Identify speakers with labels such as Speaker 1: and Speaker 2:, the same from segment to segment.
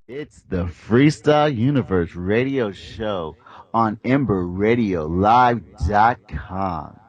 Speaker 1: It's the Freestyle Universe radio show on EmberRadioLive.com.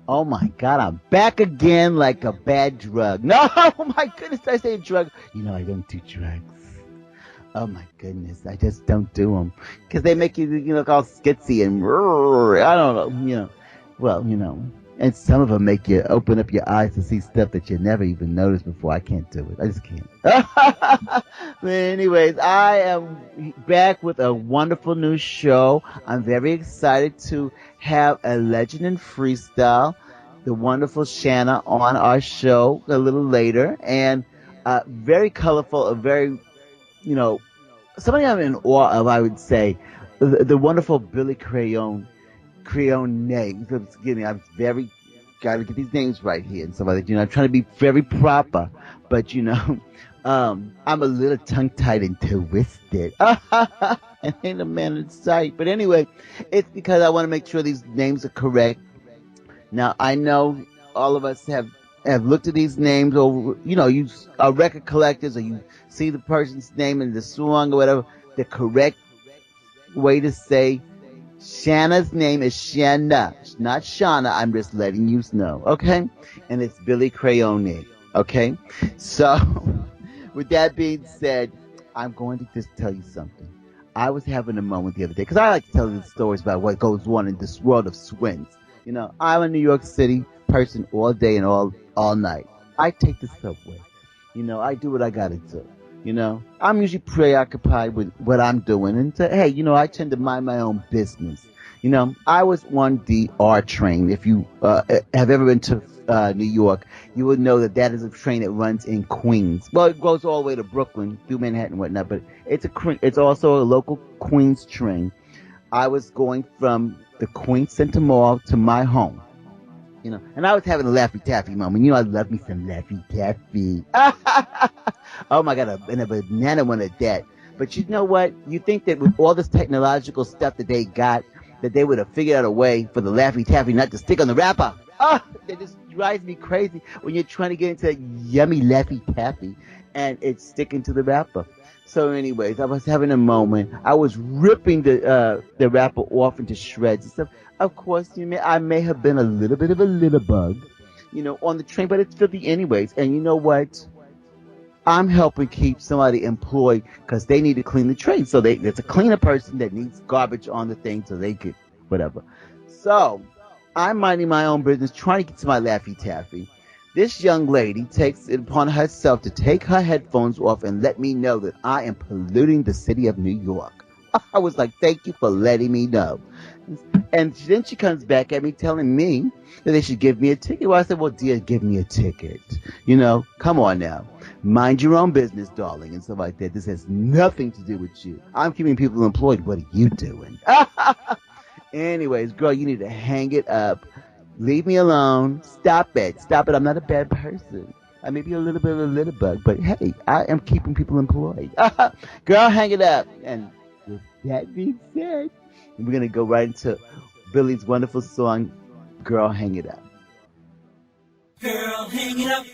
Speaker 1: Oh my God, I'm back again like a bad drug. No, oh my goodness, I say drug. I don't do drugs. Oh my goodness, I just don't do them because they make you, look all skitsy and I don't know, well, and some of them make you open up your eyes to see stuff that you never even noticed before. I can't do it. I just can't. But anyways, I am back with a wonderful new show. I'm very excited to have a legend in freestyle, the wonderful Shanna, on our show a little later, and very colorful, a very you know, somebody I'm in awe of, I would say, the wonderful Billy Crayon name. Excuse me, I'm very, gotta get these names right here and stuff like that. I'm trying to be very proper, but I'm a little tongue-tied and twisted. And ain't a man in sight. But anyway, it's because I want to make sure these names are correct. Now, I know all of us have looked at these names, or you are record collectors, or you see the person's name in the song or whatever. The correct way to say Shanna's name is Shanna, not Shauna. I'm just letting you know, okay? And it's Billy Crayone, okay? So, with that being said, I'm going to just tell you something. I was having a moment the other day, because I like to tell these stories about what goes on in this world of swings. I'm a New York City person all day and all night. I take the subway. I do what I gotta do. I'm usually preoccupied with what I'm doing and say, hey, I tend to mind my own business. I was on the R train. If you have ever been to New York, you would know that is a train that runs in Queens. Well, it goes all the way to Brooklyn, through Manhattan and whatnot, but it's also a local Queens train. I was going from the Queens Center Mall to my home. And I was having a Laffy Taffy moment. I love me some Laffy Taffy. Oh my God, and a banana one at that. But you know what? You think that with all this technological stuff that they got, that they would have figured out a way for the Laffy Taffy not to stick on the wrapper. Oh, that just drives me crazy when you're trying to get into that yummy Laffy Taffy and it's sticking to the wrapper. So anyways, I was having a moment. I was ripping the wrapper off into shreds and stuff. Of course, I may have been a little bit of a litter bug, on the train, but it's filthy anyways. And you know what? I'm helping keep somebody employed because they need to clean the train. So there's a cleaner person that needs garbage on the thing so they could whatever. So I'm minding my own business, trying to get to my Laffy Taffy. This young lady takes it upon herself to take her headphones off and let me know that I am polluting the city of New York. I was like, thank you for letting me know. And then she comes back at me telling me that they should give me a ticket. Well, I said, well, dear, give me a ticket. Come on now. Mind your own business, darling, and stuff like that. This has nothing to do with you. I'm keeping people employed. What are you doing? Anyways, girl, you need to hang it up. Leave me alone. Stop it. Stop it. I'm not a bad person. I may be a little bit of a little bug, but hey, I am keeping people employed. Girl, hang it up. And with that being said, we're going to go right into Billy's wonderful song, Girl, Hang It Up.
Speaker 2: Girl, hang it up.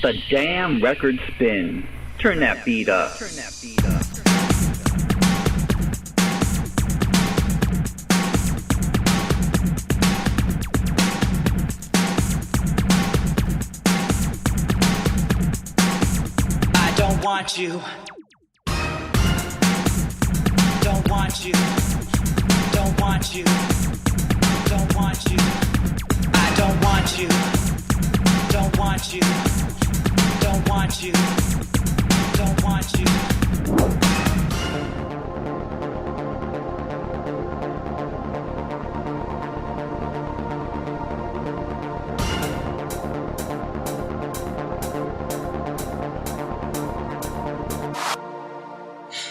Speaker 2: the damn record spin. Turn that beat up.
Speaker 3: I don't want you. Don't want you. Don't want you. Don't want you. I don't want you. Don't want you. Don't want you. Don't want you.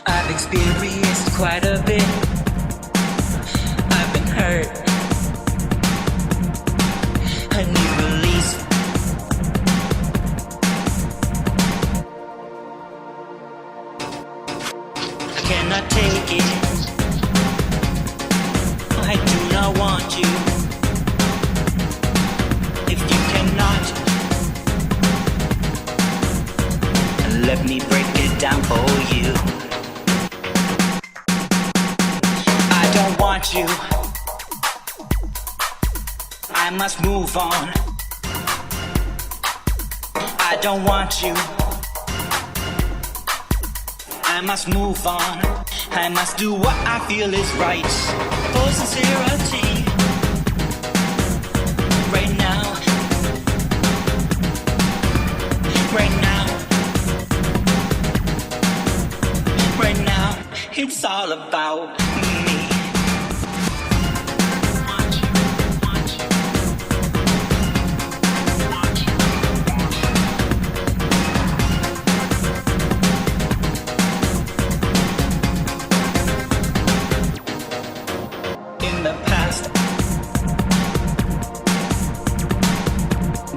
Speaker 3: I've experienced quite a bit. I've been hurt. A new release. I cannot take it. I do not want you. If you cannot, let me break it down for you. I don't want you. I must move on. I don't want you. I must move on. I must do what I feel is right. For sincerity. Right now. Right now. Right now. It's all about me. In the past,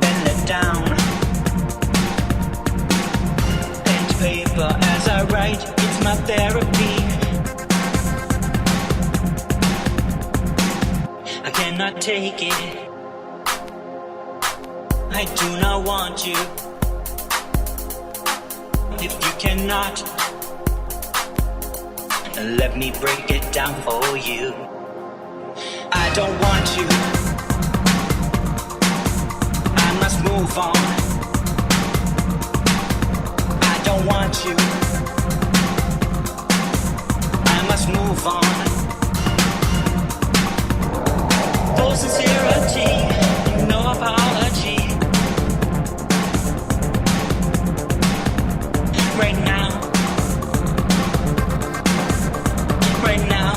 Speaker 3: been let down. Pen to paper as I write, it's my therapy. I cannot take it. I do not want you. If you cannot, let me break it down for you. I don't want you. I must move on. I don't want you. I must move on. For sincerity, no apology. Right now. Right now.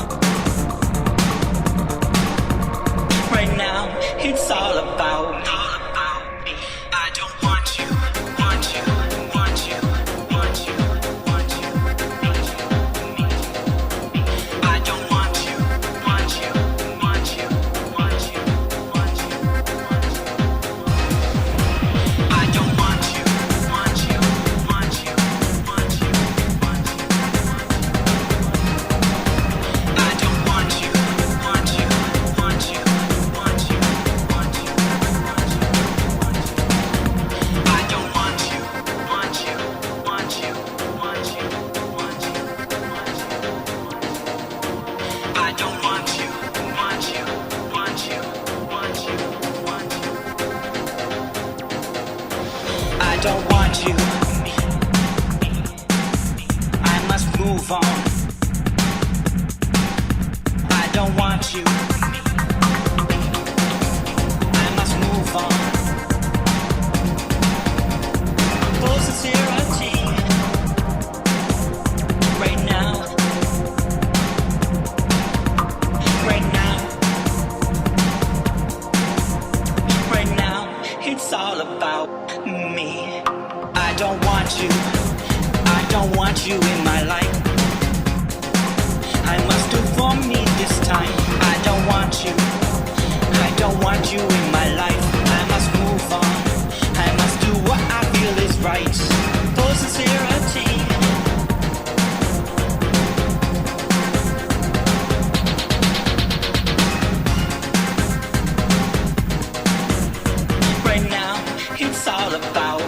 Speaker 3: Right now, it's all about me. I don't want you, want you, want you, want you, want you, want you, I don't want you, want you, want you, want you, want you, I don't want you, want you, want you, want you, want you, I don't want you, want you, want you. I don't want you. I must move on. I don't want you. I must move on. For sincerity. Right now. Right now. Right now. It's all about me. I don't want you. I don't want you in my life. I must do for me this time. I don't want you. I don't want you in my life. I must move on. I must do what I feel is right. For sincerity. Right now, it's all about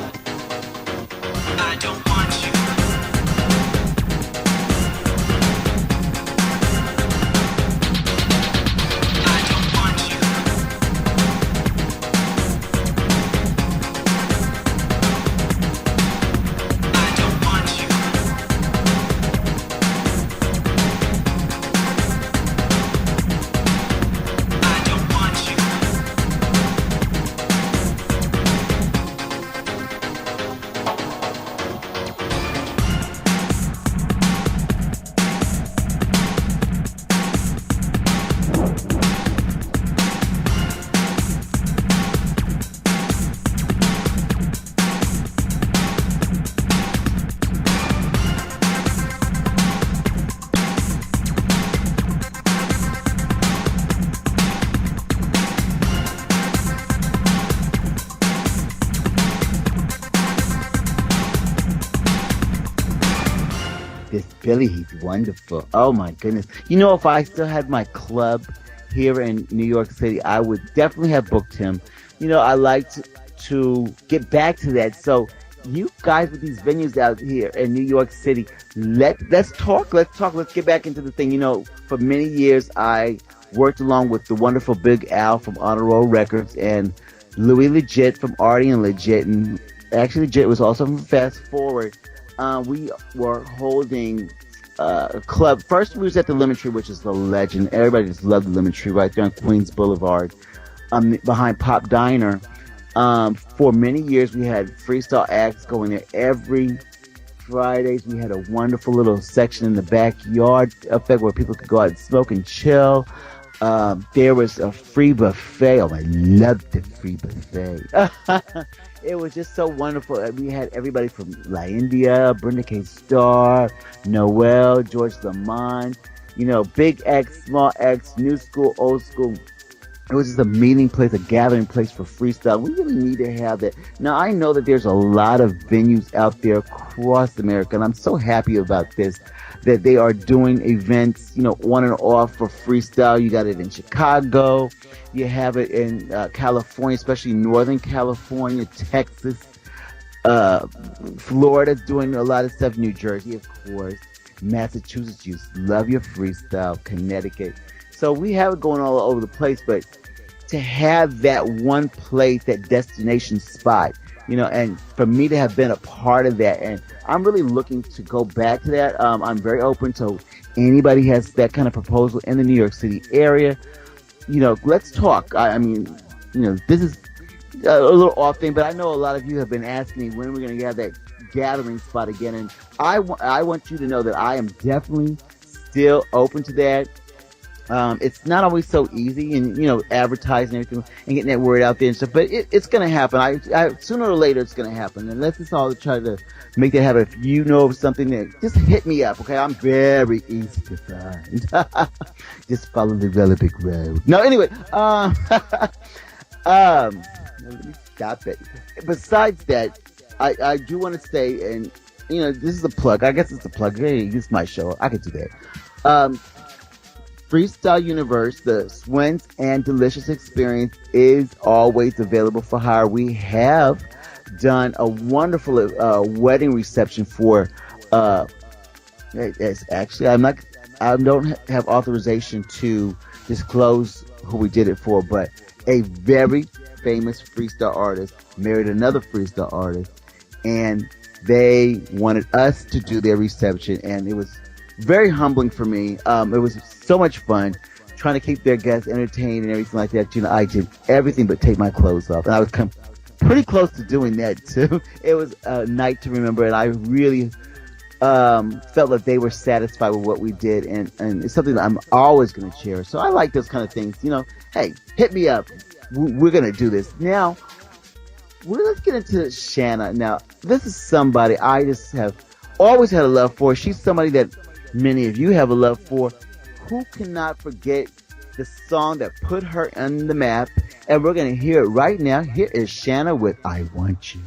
Speaker 1: This Billy, he's wonderful. Oh my goodness. You know, if I still had my club here in New York City, I would definitely have booked him. You know, I like to get back to that. So you guys with these venues out here in New York City, let's talk. Let's get back into the thing. You know, for many years I worked along with the wonderful Big Al from Honor Roll Records and Louis Legit from Artie and Legit, and actually Legit was also from Fast Forward. We were holding a club. First, we was at the Lemon Tree, which is the legend. Everybody just loved the Lemon Tree right there on Queens Boulevard, behind Pop Diner. For many years, we had freestyle acts going there every Fridays. We had a wonderful little section in the backyard effect where people could go out and smoke and chill. There was a free buffet. Oh, I loved the free buffet. It was just so wonderful. We had everybody from La India, Brenda K. Starr, Noel, George Lamont, you know, big X, small X, new school, old school. It was just a meeting place, a gathering place for freestyle. We really need to have that. Now, I know that there's a lot of venues out there across America, and I'm so happy about this, that they are doing events, you know, on and off for freestyle. You got it in Chicago. You have it in California, especially Northern California, Texas, Florida's doing a lot of stuff. New Jersey, of course. Massachusetts, you love your freestyle. Connecticut. So we have it going all over the place, but to have that one place, that destination spot, you know, and for me to have been a part of that, and I'm really looking to go back to that. I'm very open to anybody has that kind of proposal in the New York City area. You know, let's talk. I mean, you know, this is a little off thing, but I know a lot of you have been asking me when we're going to have that gathering spot again, and I want you to know that I am definitely still open to that. It's not always so easy, and you know, advertising everything and getting that word out there and stuff. But it's going to happen. I sooner or later it's going to happen. And let's just all try to make that happen. If you know of something, that just hit me up. Okay, I'm very easy to find. Just follow the Relic Road. No, anyway. Let me stop it. Besides that, I do want to say, and you know, this is a plug. I guess it's a plug. Hey, this is my show. I could do that. Freestyle Universe, the Swens and Delicious Experience is always available for hire. We have done a wonderful wedding reception for. It's actually I don't have authorization to disclose who we did it for, but a very famous freestyle artist married another freestyle artist, and they wanted us to do their reception, and it was very humbling for me. It was so much fun trying to keep their guests entertained and everything like that. You know, I did everything but take my clothes off, and I was pretty close to doing that too. It was a night to remember, and I really felt that they were satisfied with what we did, and it's something that I'm always going to cherish. So I like those kind of things. You know, hey, hit me up. We're going to do this now. Let's get into Shanna. Now, this is somebody I just have always had a love for. She's somebody that many of you have a love for. Who cannot forget the song that put her on the map? And we're going to hear it right now. Here is Shanna with I Want You.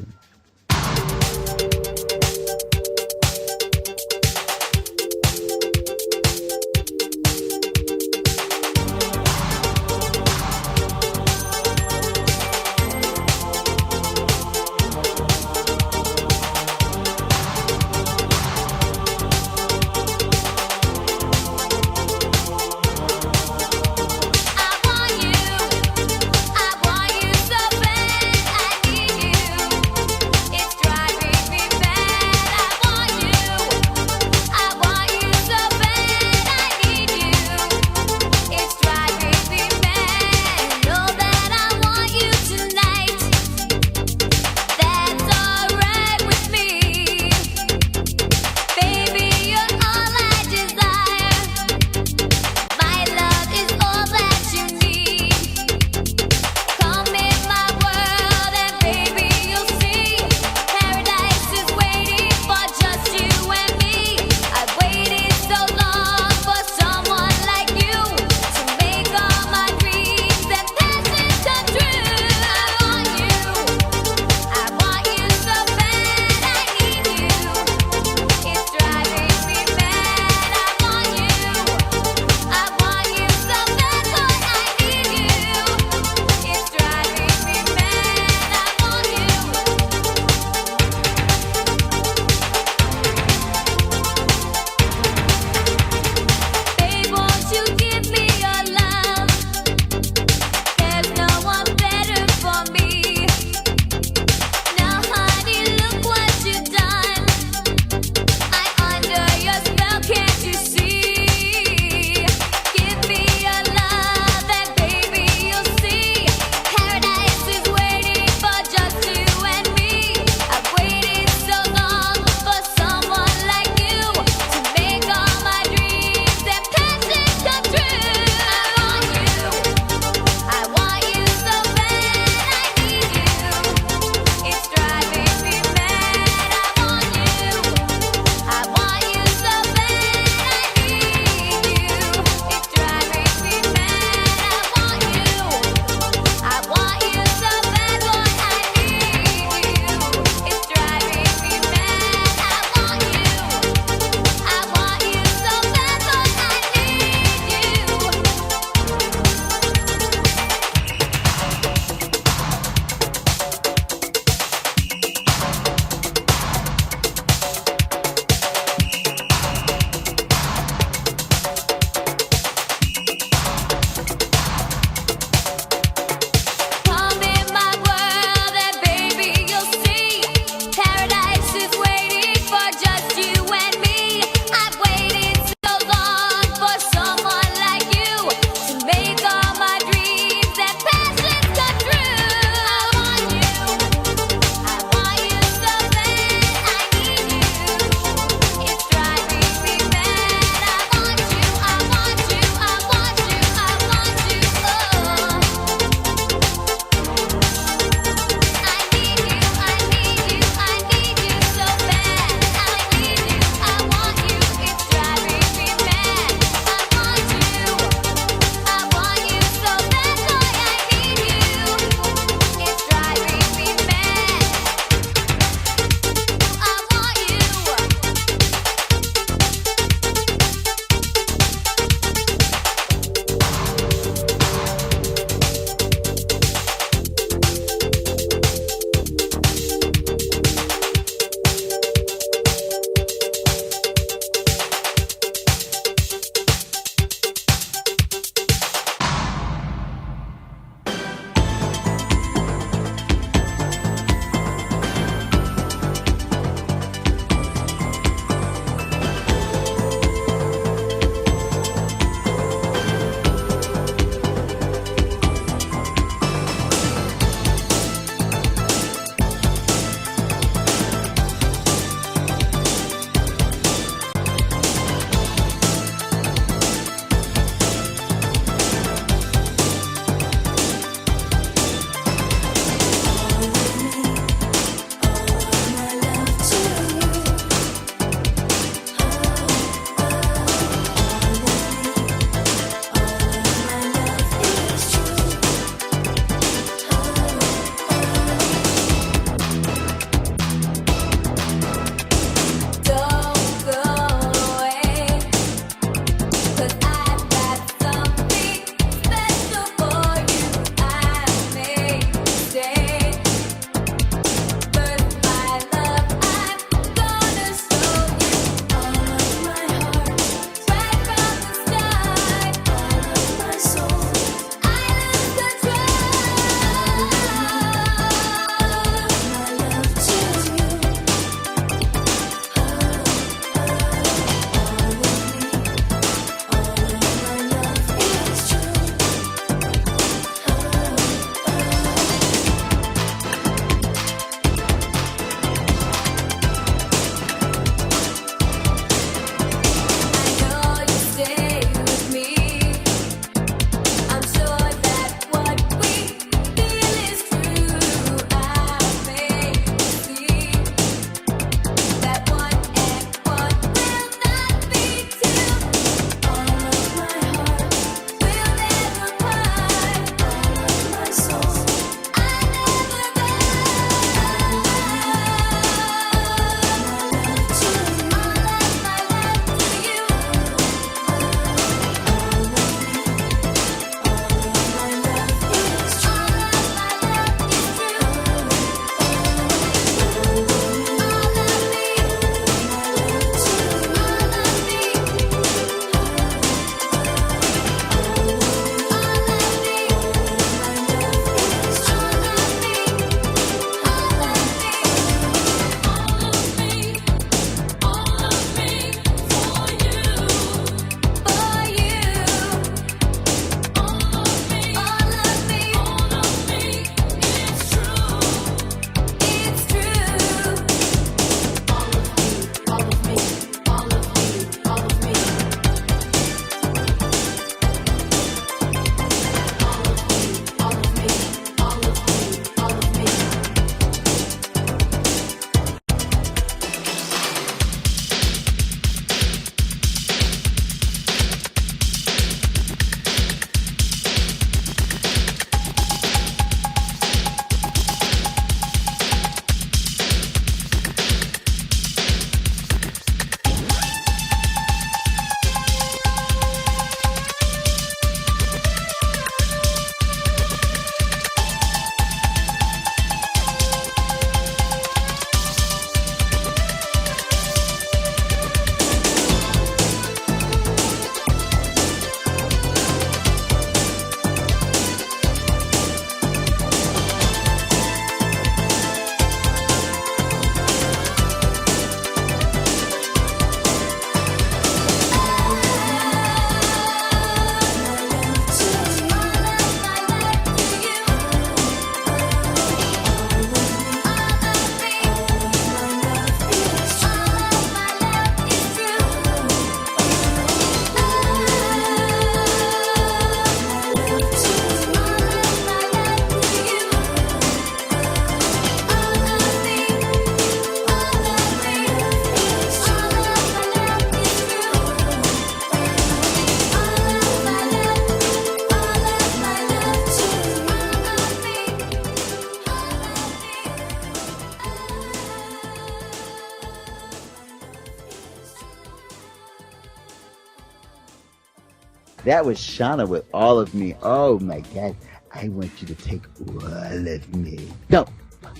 Speaker 1: That was Shauna with All of Me. Oh my God. I want you to take all of me. No,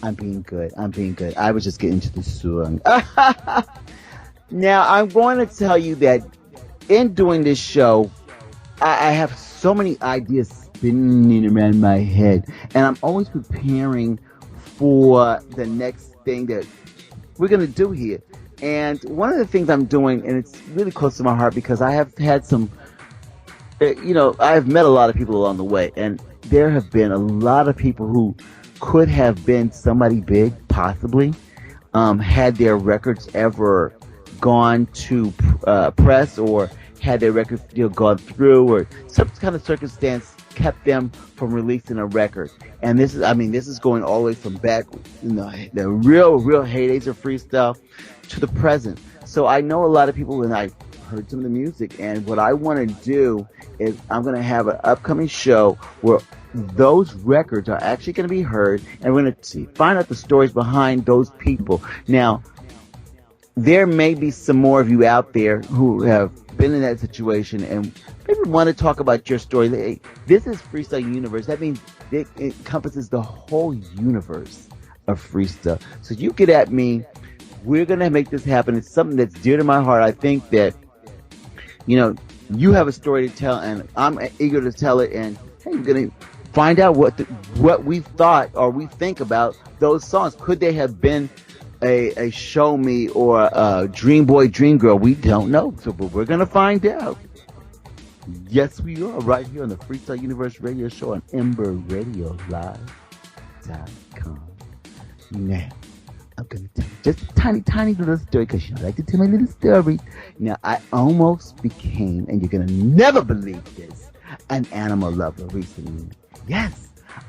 Speaker 1: I'm being good. I'm being good. I was just getting to the song. Now, I'm going to tell you that in doing this show, I have so many ideas spinning around my head, and I'm always preparing for the next thing that we're going to do here. And one of the things I'm doing, and it's really close to my heart because I have had some, I've met a lot of people along the way, and there have been a lot of people who could have been somebody big, possibly, had their records ever gone to press, or had their record gone through, or some kind of circumstance kept them from releasing a record. And this is going all the way from back, the real heydays of freestyle to the present. So I know a lot of people, when I heard some of the music, and what I want to do is I'm going to have an upcoming show where those records are actually going to be heard, and we're going to find out the stories behind those people. Now, there may be some more of you out there who have been in that situation and maybe want to talk about your story. Hey, this is Freestyle Universe. That means it encompasses the whole universe of freestyle. So you get at me. We're going to make this happen. It's something that's dear to my heart. I think that, you have a story to tell, and I'm eager to tell it. And hey, we're going to find out what we thought or we think about those songs. Could they have been a Show Me or a Dream Boy, Dream Girl? We don't know, but we're going to find out. Yes, we are, right here on the Freestyle Universe Radio Show on EmberRadioLive.com. Now, I'm going to tell you just a tiny little story, because I like to tell my little story. Now, I almost became, and you're going to never believe this, an animal lover recently. Yes.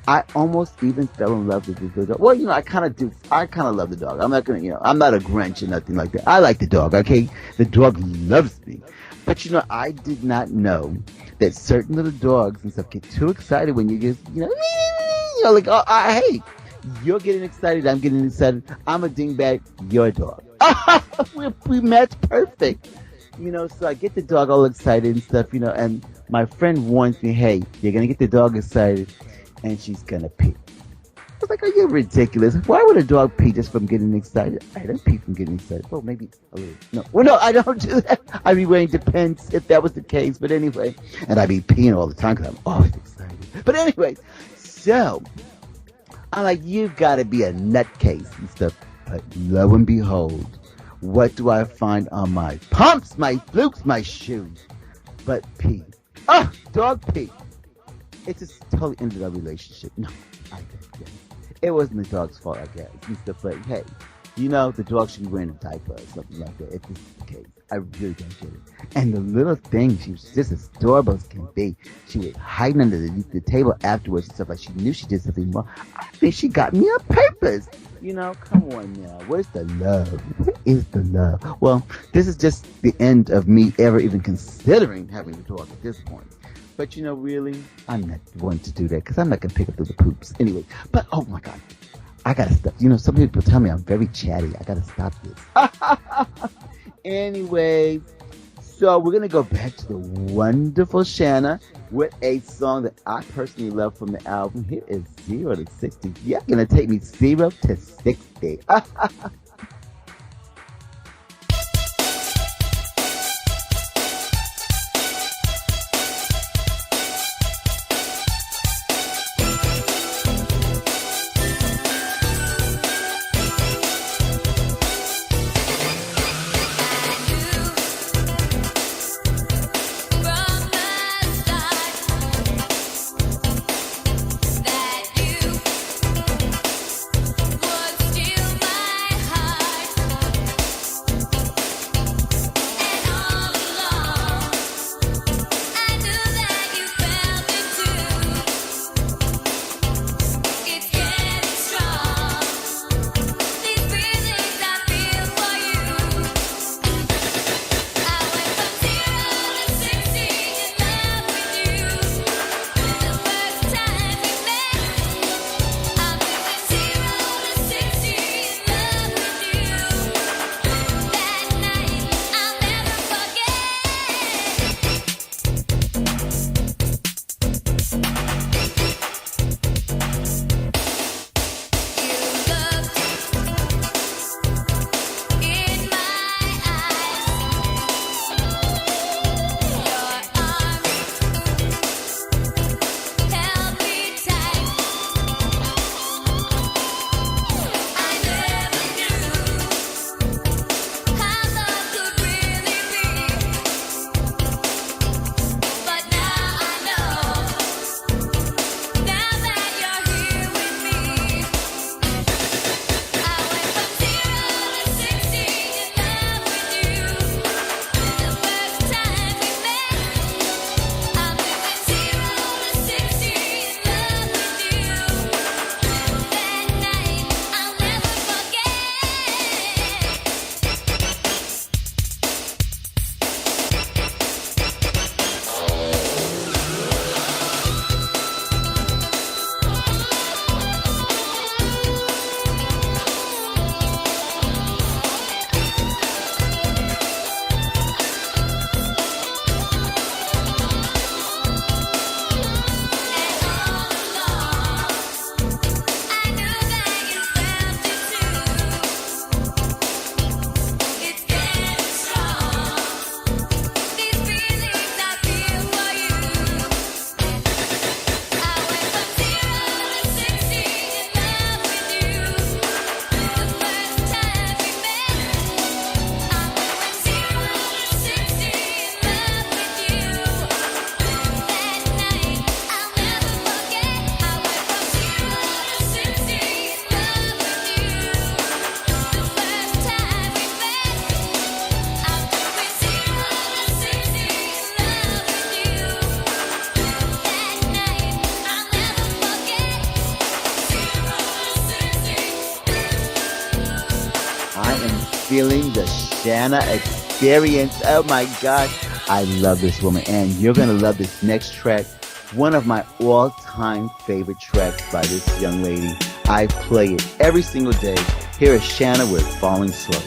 Speaker 1: I almost even fell in love with this little dog. Well, I kind of do. I kind of love the dog. I'm not going to, I'm not a Grinch or nothing like that. I like the dog, okay? The dog loves me. But, I did not know that certain little dogs and stuff get too excited when you just, like, hey, you're getting excited. I'm getting excited. I'm a dingbat. You're a dog. we match perfect. So I get the dog all excited and stuff, and my friend warns me, hey, you're going to get the dog excited, and she's gonna pee. I was like, are you ridiculous? Why would a dog pee just from getting excited? I don't pee from getting excited. Well, maybe a little. No. Well, no, I don't do that. I mean, it depends if that was the case. But anyway, and I be peeing all the time because I'm always excited. But anyway, so I'm like, you've got to be a nutcase and stuff. But lo and behold, what do I find on my pumps, my flukes, my shoes? But pee. Oh, dog pee. It just totally ended our relationship. No, I don't guess. It wasn't the dog's fault, I guess. And stuff like, hey, the dog should be wearing a diaper or something like that. If this is the case, I really don't get it. And the little thing, she was just as adorable as can be. She was hiding under the table afterwards and stuff like she knew she did something wrong. I think she got me on purpose. Come on now. Where's the love? Where is the love? Well, this is just the end of me ever even considering having a dog at this point. But really, I'm not one to do that because I'm not going to pick up those poops. Anyway, but oh my God, I got to stop. Some people tell me I'm very chatty. I got to stop this. Anyway, so we're going to go back to the wonderful Shanna with a song that I personally love from the album. Here is 0 to 60. You're going to take me 0 to 60.
Speaker 4: Steal my heart.
Speaker 1: Shanna Experience. Oh my gosh. I love this woman. And you're going to love this next track. One of my all-time favorite tracks by this young lady. I play it every single day. Here is Shanna with Falling Slowly.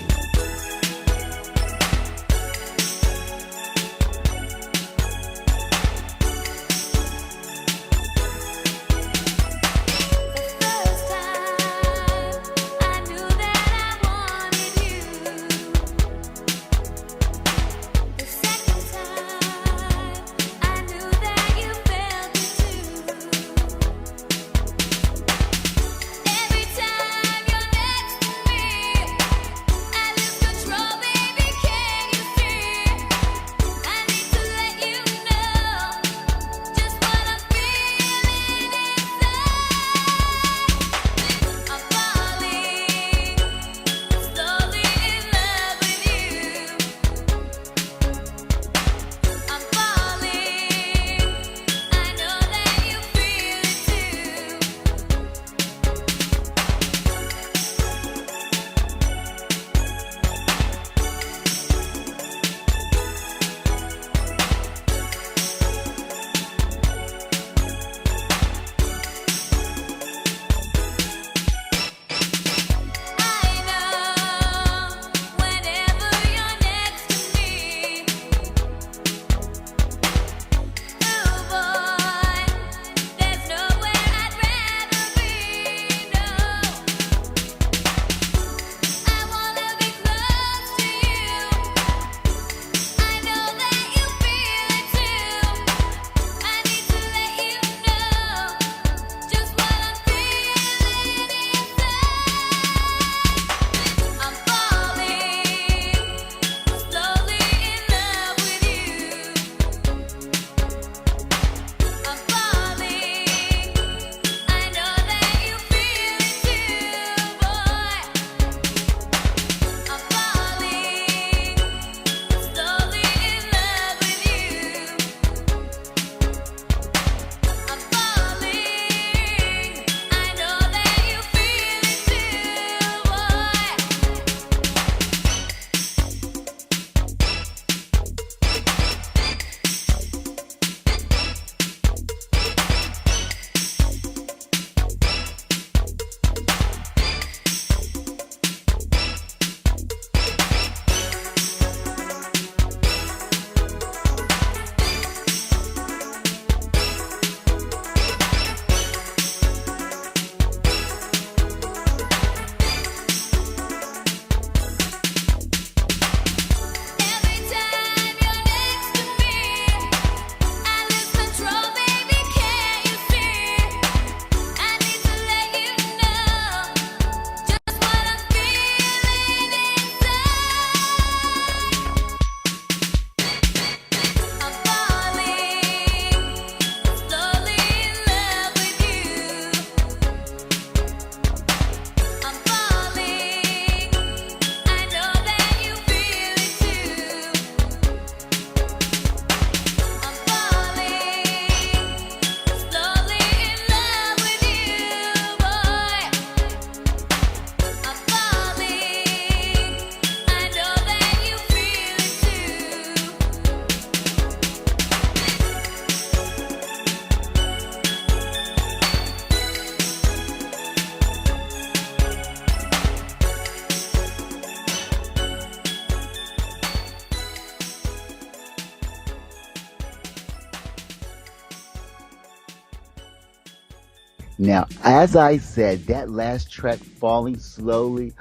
Speaker 1: Now, as I said, that last track, Falling Slowly,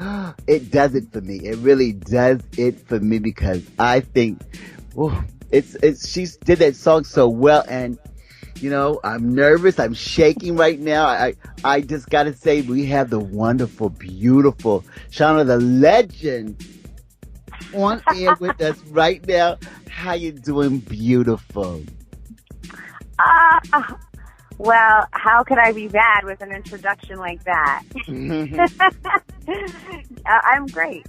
Speaker 1: it does it for me. It really does it for me because I think, she did that song so well, and you know, I'm nervous, I'm shaking right now. I just gotta say, we have the wonderful, beautiful Shauna the Legend on air with us right now. How you doing, beautiful?
Speaker 4: Well, how could I be bad with an introduction like that? I'm great.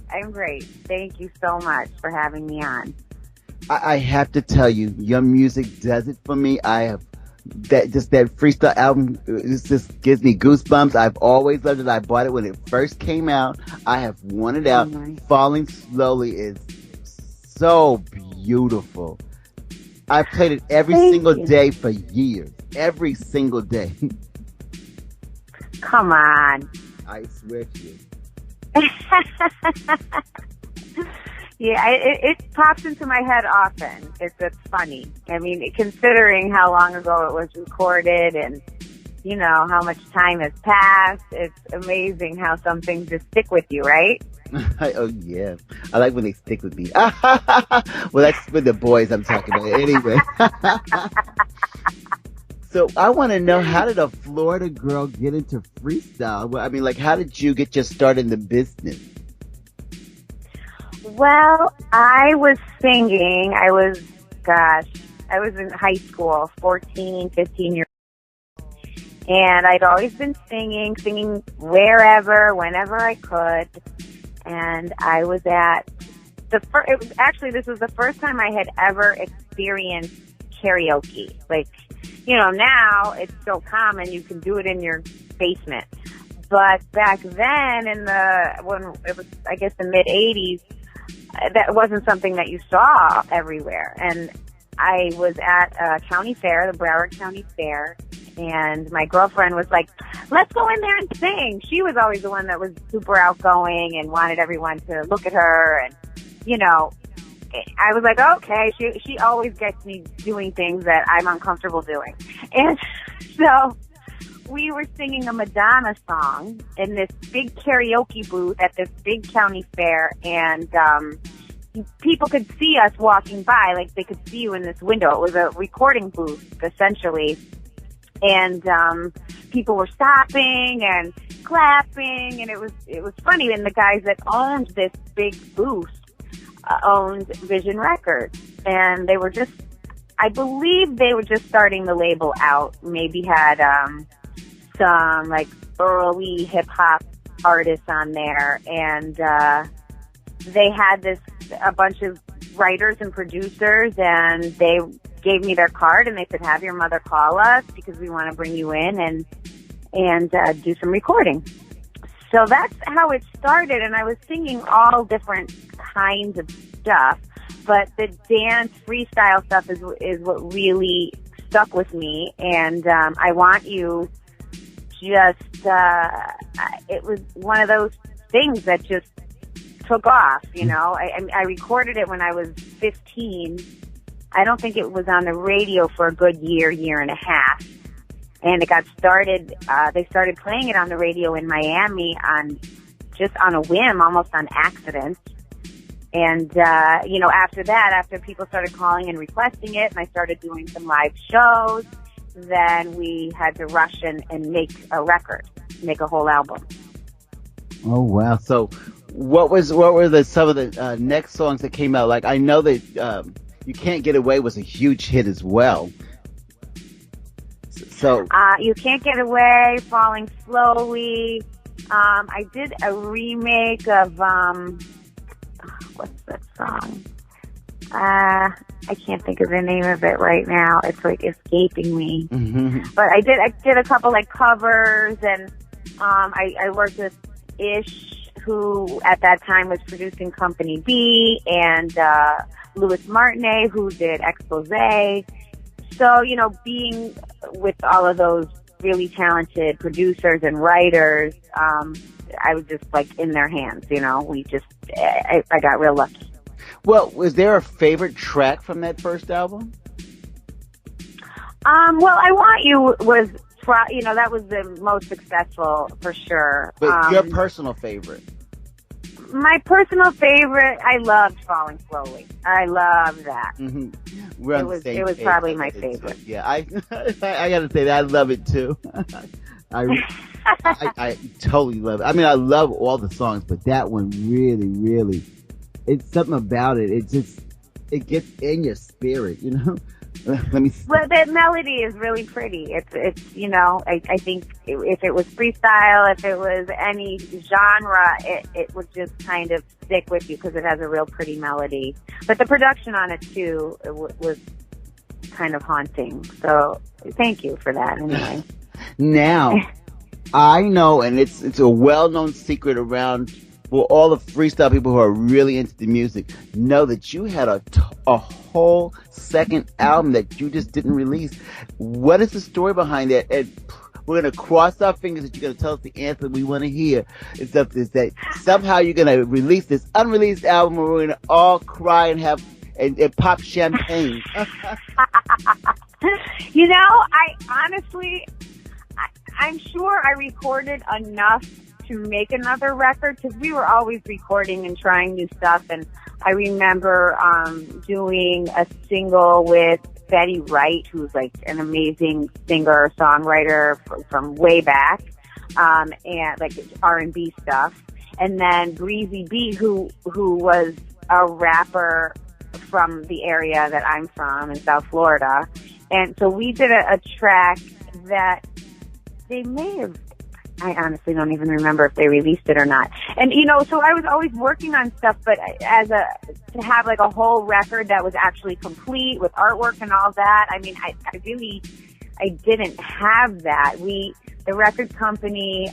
Speaker 4: Thank you so much for having me on.
Speaker 1: I have to tell you, your music does it for me. I have that freestyle album just gives me goosebumps. I've always loved it. I bought it when it first came out. I have worn it out. Falling Slowly is so beautiful. I played it every single day for years. Every single day.
Speaker 4: Come on.
Speaker 1: I swear to you.
Speaker 4: Yeah, it pops into my head often. It's funny. I mean, considering how long ago it was recorded and, you know, how much time has passed, it's amazing how some things just stick with you, right?
Speaker 1: Oh, yeah. I like when they stick with me. Well, that's with the boys I'm talking about. Anyway. So I want to know, how did a Florida girl get into freestyle? Well, I mean, like, how did you get your start in the business?
Speaker 4: Well, I was singing. I was in high school, 14, 15 years old. And I'd always been singing wherever, whenever I could. And I was at this was the first time I had ever experienced karaoke. Like, you know, now it's so common, you can do it in your basement. But back then, when it was, I guess, the mid-'80s, that wasn't something that you saw everywhere. And I was at a county fair, the Broward County Fair, and my girlfriend was like, let's go in there and sing. She was always the one that was super outgoing and wanted everyone to look at her. And, you know, I was like, okay, she always gets me doing things that I'm uncomfortable doing. And so we were singing a Madonna song in this big karaoke booth at this big county fair, and people could see us walking by, like they could see you in this window. It was a recording booth, essentially, and people were stopping and clapping, and it was funny. And the guys that owned this big booth owned Vision Records, and they were just, I believe they were just starting the label out, maybe had some like early hip hop artists on there, and they had a bunch of writers and producers, and they gave me their card and they said, have your mother call us because we want to bring you in and do some recording. So that's how it started, and I was singing all different kinds of stuff, but the dance freestyle stuff is what really stuck with me. And I Want You just, it was one of those things that just took off, you know. I recorded it when I was 15. I don't think it was on the radio for a good year and a half. And it got started, they started playing it on the radio in Miami just on a whim, almost on accident. And, you know, after people started calling and requesting it, and I started doing some live shows, then we had to rush and make a record, make a whole album.
Speaker 1: Oh, wow. So what were some of the next songs that came out? Like, I know that You Can't Get Away was a huge hit as well. So
Speaker 4: You Can't Get Away, Falling Slowly. I did a remake of what's that song? I can't think of the name of it right now. It's like escaping me. Mm-hmm. But I did a couple like covers, and I worked with Ish, who at that time was producing Company B, and Louis Martinet, who did Exposé. So, you know, being with all of those really talented producers and writers, I was just like in their hands, you know. I got real lucky.
Speaker 1: Well, was there a favorite track from that first album?
Speaker 4: Well, I Want You was, you know, that was the most successful for sure.
Speaker 1: But your personal favorite?
Speaker 4: My personal favorite, I loved Falling Slowly. I love that.
Speaker 1: Mm-hmm.
Speaker 4: It was probably my favorite.
Speaker 1: Yeah, I gotta say that I love it too. I totally love it. I mean, I love all the songs, but that one really, really, it's something about it. It gets in your spirit, you know. Let me see.
Speaker 4: Well, the melody is really pretty. It's you know, I think if it was freestyle, if it was any genre, it would just kind of stick with you because it has a real pretty melody. But the production on it too was kind of haunting. So thank you for that anyway.
Speaker 1: Now, I know, and it's a well-known secret around for all the freestyle people who are really into the music, know that you had a whole second album that you just didn't release. What is the story behind that? And we're going to cross our fingers that you're going to tell us the answer we want to hear. Is that somehow you're going to release this unreleased album and we're going to all cry and have and pop champagne.
Speaker 4: You know, I honestly, I'm sure I recorded enough to make another record because we were always recording and trying new stuff. And I remember doing a single with Betty Wright, who's like an amazing singer songwriter from way back, and like R&B stuff. And then Breezy B, who was a rapper from the area that I'm from in South Florida. And so we did a track that they may have, I honestly don't even remember if they released it or not. And, you know, so I was always working on stuff, but to have like a whole record that was actually complete with artwork and all that, I mean, I didn't have that. The record company,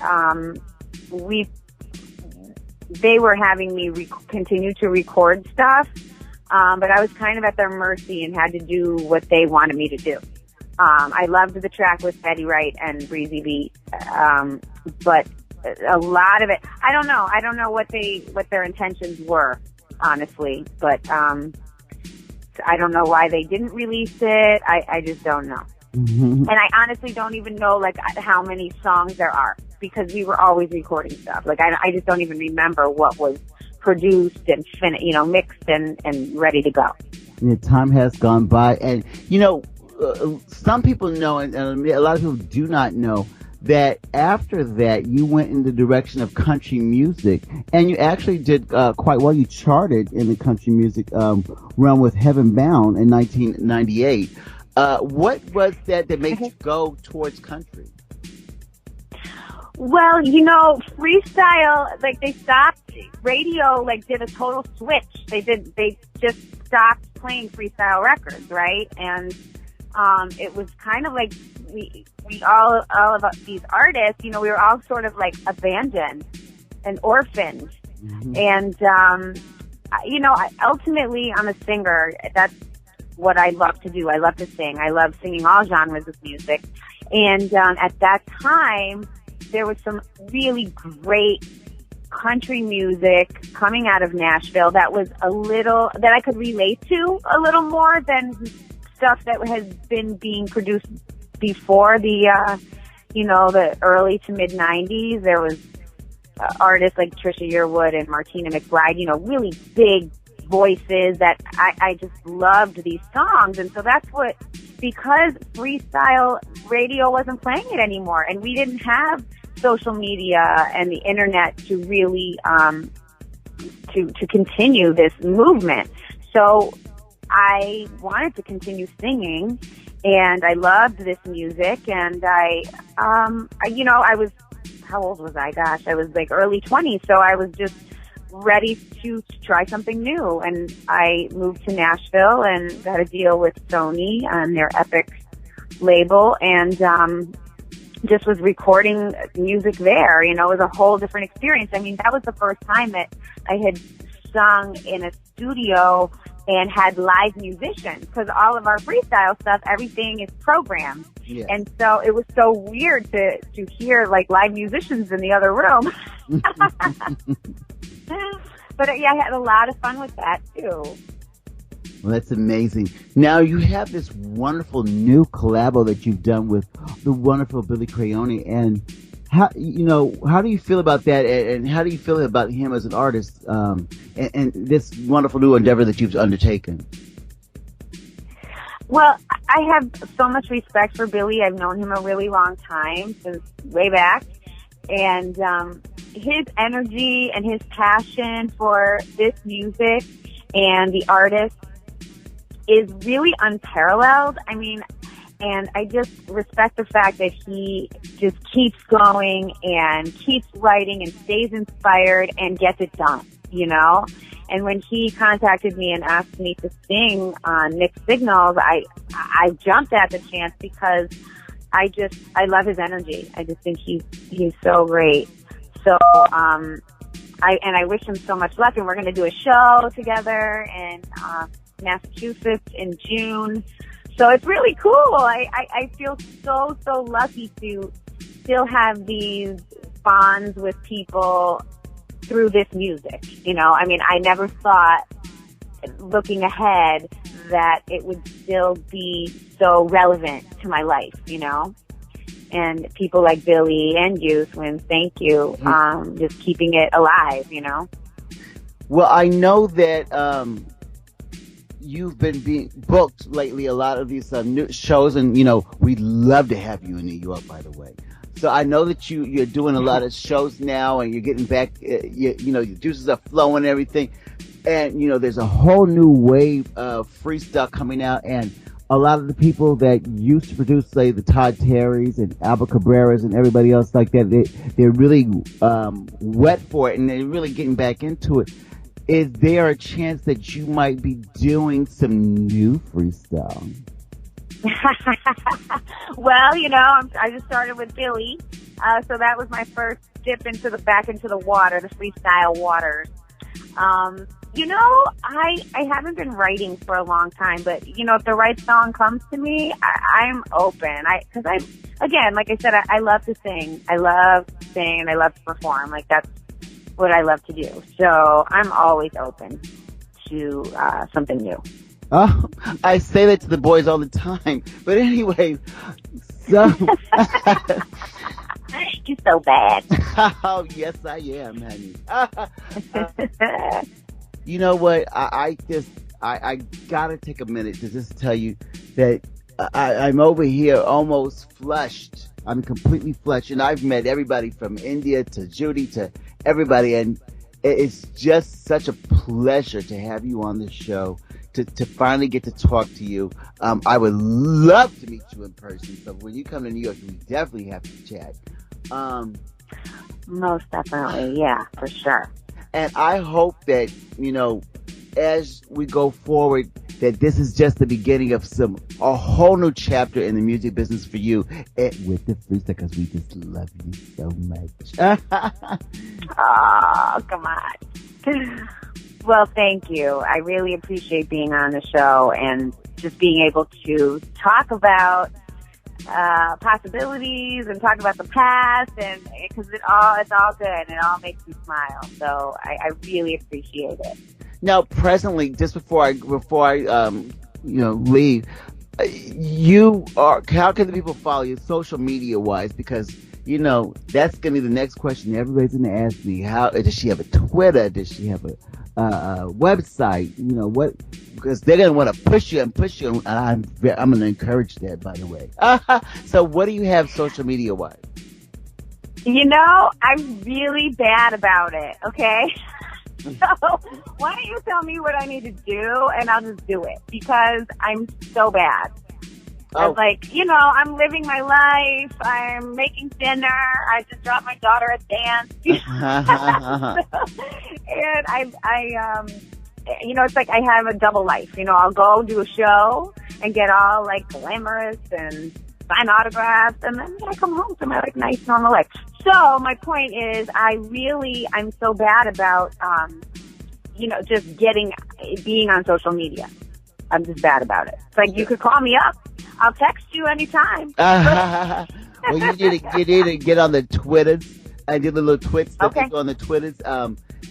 Speaker 4: they were having me continue to record stuff, but I was kind of at their mercy and had to do what they wanted me to do. I loved the track with Betty Wright and Breezy B, but a lot of it, I don't know what their intentions were, honestly, but I don't know why they didn't release it. I just don't know. Mm-hmm. And I honestly don't even know like how many songs there are because we were always recording stuff. Like I just don't even remember what was produced and mixed and ready to go.
Speaker 1: Yeah, time has gone by, and some people know, and a lot of people do not know, that after that you went in the direction of country music, and you actually did quite well. You charted in the country music realm with Heaven Bound in 1998. What was that made you go towards country?
Speaker 4: Well, freestyle, like they stopped, radio like did a total switch. They just stopped playing freestyle records, right? And it was kind of like we all of these artists, we were all sort of like abandoned and orphaned. Mm-hmm. And, ultimately I'm a singer. That's what I love to do. I love to sing. I love singing all genres of music. And at that time, there was some really great country music coming out of Nashville that I could relate to a little more than stuff that has been being produced before the early to mid 90s. There was artists like Trisha Yearwood and Martina McBride, really big voices that I just loved these songs. And so that's because freestyle radio wasn't playing it anymore and we didn't have social media and the internet to really to continue this movement. So I wanted to continue singing, and I loved this music, and I was, how old was I? Gosh, I was like early 20s, so I was just ready to try something new, and I moved to Nashville and got a deal with Sony on their Epic label, and just was recording music there. It was a whole different experience. I mean, that was the first time that I had sung in a studio and had live musicians, because all of our freestyle stuff, everything is programmed. Yeah. And so it was so weird to hear like live musicians in the other room. But yeah, I had a lot of fun with that too.
Speaker 1: Well, that's amazing. Now you have this wonderful new collabo that you've done with the wonderful Billy Crayoni, and how do you feel about that, and how do you feel about him as an artist, and this wonderful new endeavor that you've undertaken?
Speaker 4: Well, I have so much respect for Billy. I've known him a really long time, since way back, and his energy and his passion for this music and the artist is really unparalleled. I mean, and I just respect the fact that he just keeps going and keeps writing and stays inspired and gets it done, And when he contacted me and asked me to sing on Mixed Signals, I jumped at the chance because I love his energy. I just think he's so great. So, I wish him so much luck, and we're going to do a show together in Massachusetts in June. So it's really cool. I feel so lucky to still have these bonds with people through this music. You know, I mean, I never thought, looking ahead, that it would still be so relevant to my life, you know? And people like Billy and you, Swin, thank you, just keeping it alive, you know?
Speaker 1: Well, I know that you've been being booked lately, a lot of these new shows, and, you know, we'd love to have you in New York, by the way. So I know that you're doing a lot of shows now, and you're getting back, you know, your juices are flowing and everything. And, you know, there's a whole new wave of freestyle coming out, and a lot of the people that used to produce, say, the Todd Terrys and Albert Cabreras and everybody else like that, they're really wet for it, and they're really getting back into it. Is there a chance that you might be doing some new freestyle?
Speaker 4: Well, you know, I just started with Billy, so that was my first dip back into the water, the freestyle waters. You know, I haven't been writing for a long time, but, you know, if the right song comes to me, I'm open. Because again, like I said, I love to sing. I love to sing and I love to perform. Like, that's what I love to do. So I'm always open to something new.
Speaker 1: Oh, I say that to the boys all the time. But anyway, so...
Speaker 4: You're so bad.
Speaker 1: Oh, yes, I am, honey. You know what? I gotta take a minute to just tell you that I'm over here almost flushed. I'm completely flushed, and I've met everybody from India to Judy to everybody, and it's just such a pleasure to have you on the show, to finally get to talk to you. I would love to meet you in person, so when you come to New York, we definitely have to chat.
Speaker 4: Most definitely, yeah, for sure.
Speaker 1: And I hope that, you know, as we go forward, that this is just the beginning of a whole new chapter in the music business for you, with the freestyle, because we just love you so much.
Speaker 4: Oh, come on. Well, thank you. I really appreciate being on the show and just being able to talk about possibilities and talk about the past, and because it's all good and it all makes me smile. So I really appreciate it.
Speaker 1: Now, presently, just before I leave, how can the people follow you social media wise? Because, you know, that's going to be the next question everybody's going to ask me. How does she have a Twitter? Does she have a website? You know what? Because they're going to want to push you, and I'm going to encourage that, by the way. So what do you have social media wise?
Speaker 4: You know, I'm really bad about it, okay? So why don't you tell me what I need to do, and I'll just do it, because I'm so bad. I was like, you know, I'm living my life. I'm making dinner. I just dropped my daughter a dance. And I you know, it's like I have a double life. You know, I'll go do a show and get all like glamorous and sign autographs, and then I come home to my like nice normal life. So my point is, I'm so bad about, you know, just being on social media. I'm just bad about it. It's like, you could call me up. I'll text you anytime.
Speaker 1: Well, you need to get on the Twitters. I do the little twits that people on the Twitters.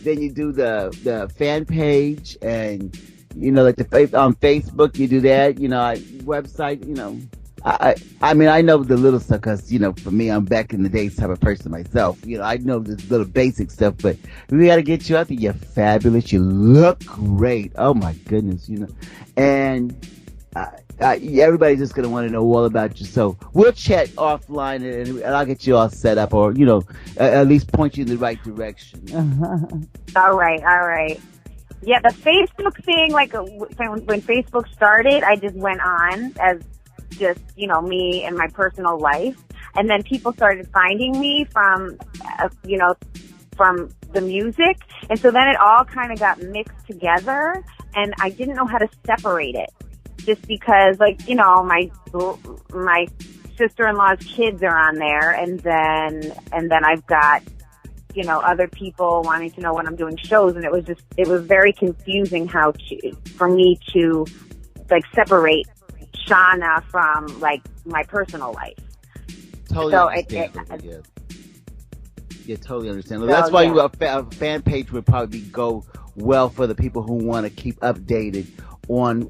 Speaker 1: Then you do the fan page, and, you know, like on Facebook, you do that. You know, website, you know. I mean, I know the little stuff because, you know, for me, I'm back in the days type of person myself. You know, I know this little basic stuff, but we got to get you out there. You're fabulous. You look great. Oh, my goodness, you know. And everybody's just going to want to know all about you. So we'll chat offline, and I'll get you all set up, or, you know, at least point you in the right direction.
Speaker 4: All right. Yeah, the Facebook thing, like when Facebook started, I just went on as just, you know, me and my personal life. And then people started finding me from, you know, from the music. And so then it all kind of got mixed together, and I didn't know how to separate it. Just because, like, you know, my sister-in-law's kids are on there, and then I've got, you know, other people wanting to know when I'm doing shows, and it was very confusing for me to, like, separate Shauna from, like, my personal life.
Speaker 1: Totally
Speaker 4: So
Speaker 1: understandable, yeah. Yeah, totally understandable. That's why a fan page would probably go well for the people who want to keep updated on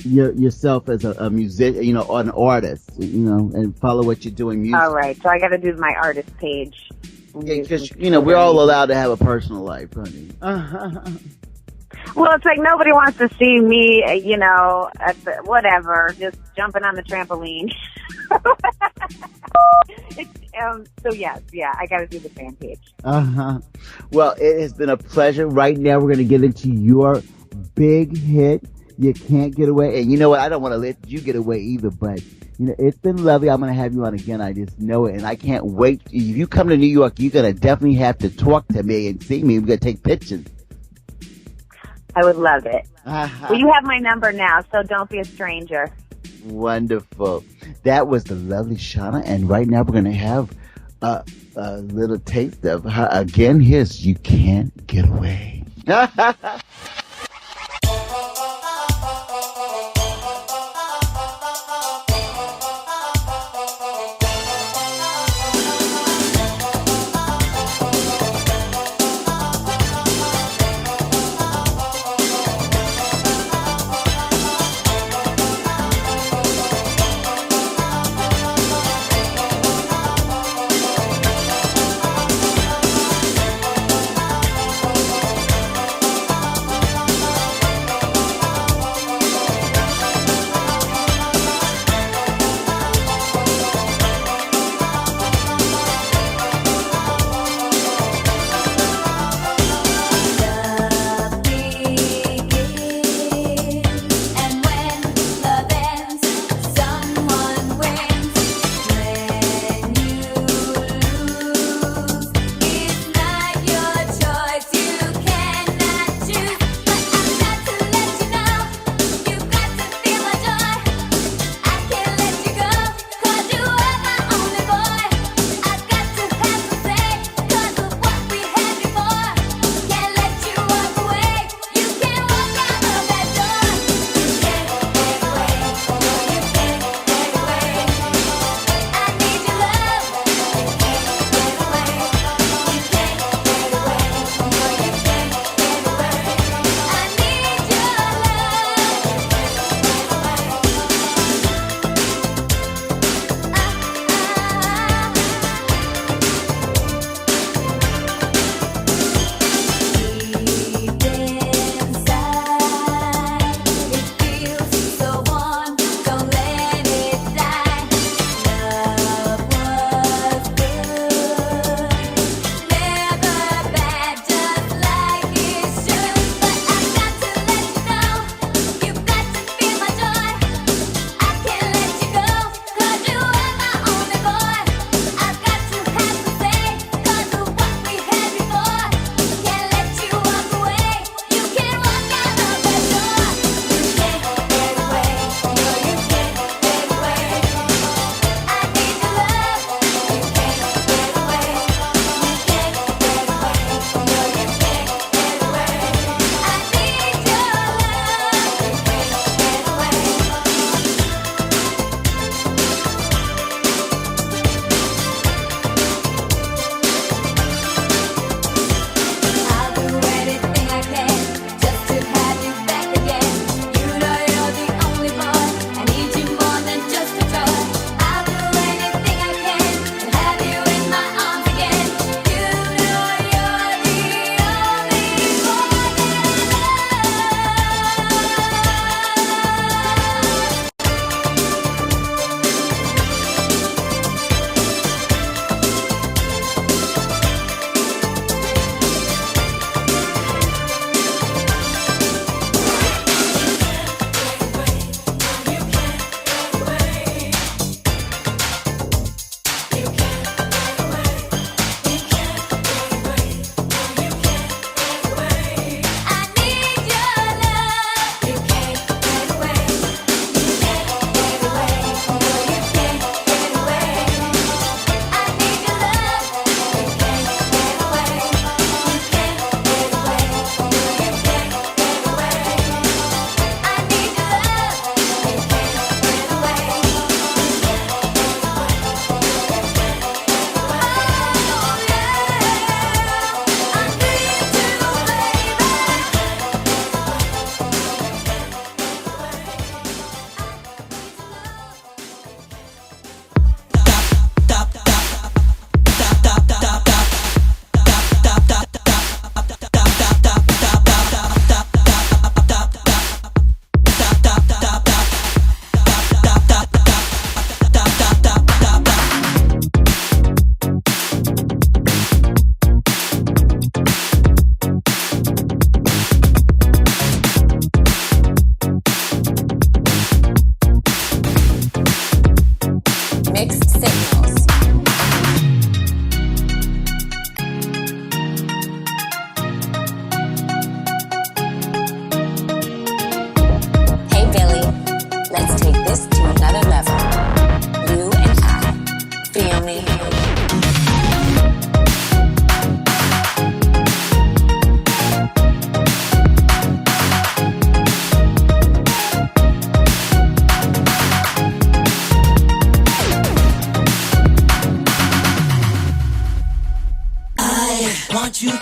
Speaker 1: yourself as a musician, you know, or an artist, you know, and follow what you're doing music.
Speaker 4: All right, so I got to do my artist page.
Speaker 1: Yeah, because, you know, we're all allowed to have a personal life, honey.
Speaker 4: Well, it's like nobody wants to see me, you know, at whatever, just jumping on the trampoline. So yes, I got to do the fan page.
Speaker 1: Well, it has been a pleasure. Right now, we're going to get into your big hit, You Can't Get Away. And you know what? I don't want to let you get away either, but you know, it's been lovely. I'm going to have you on again. I just know it. And I can't wait. If you come to New York, you're going to definitely have to talk to me and see me. We're going to take pictures.
Speaker 4: I would love it. Well, you have my number now, so don't be a stranger.
Speaker 1: Wonderful. That was the lovely Shauna. And right now we're going to have a little taste of her. Again, here's You Can't Get Away.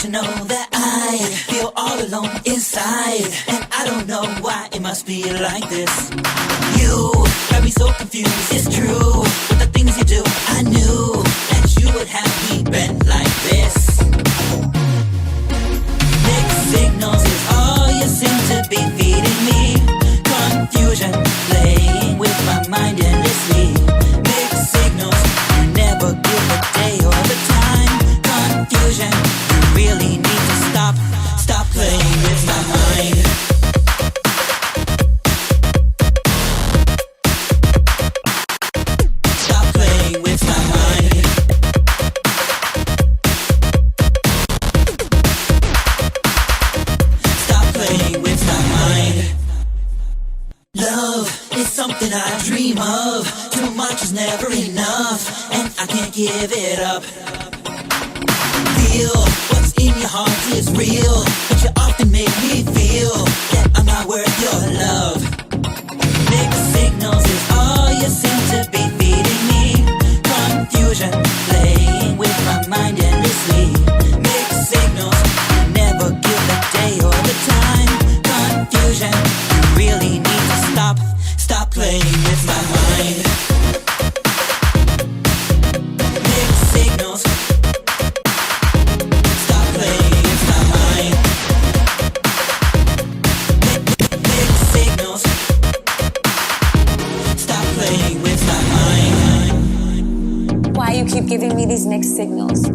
Speaker 3: to know that I feel all alone inside, and I don't know why it must be like this. You got me so confused, it's true, with the things you do. I knew that you would have me bent like this. Mixed signals is all you seem to be feeding me. Confusion, playing with my mind endlessly. Mixed signals, you never give a day or the time. Confusion, you really need to stop playing with my mind. Stop playing with my mind. Stop playing with my mind. Love is something I dream of. Too much is never enough, and I can't give it up. Feel what's in your heart is real, but you often make me feel that I'm not worth your love. Mixed signals is all you seem to be feeding me. Confusion, playing with my mind endlessly. Mixed signals, you never give the day or the time. Confusion, you really need to stop playing with my mind. Mixed signals, stop playing with my mind. Mixed signals, stop playing with my mind.
Speaker 5: Why you keep giving me these mixed signals?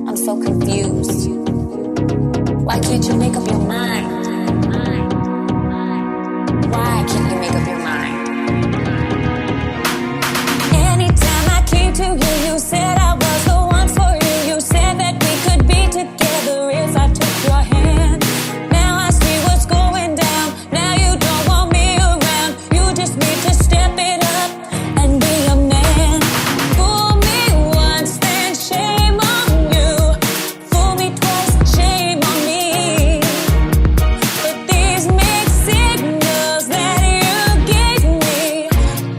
Speaker 5: I'm so confused. Why can't you make up your mind? Why can't you make up your mind? Anytime I came to you, you said I was the one for you. You said that we could be together if I took your hand. Now I see what's going down. Now you don't want me around. You just need to step it up and be a man. Fool me once, then shame on you. Fool me twice, shame on me. But these mixed signals that you gave me,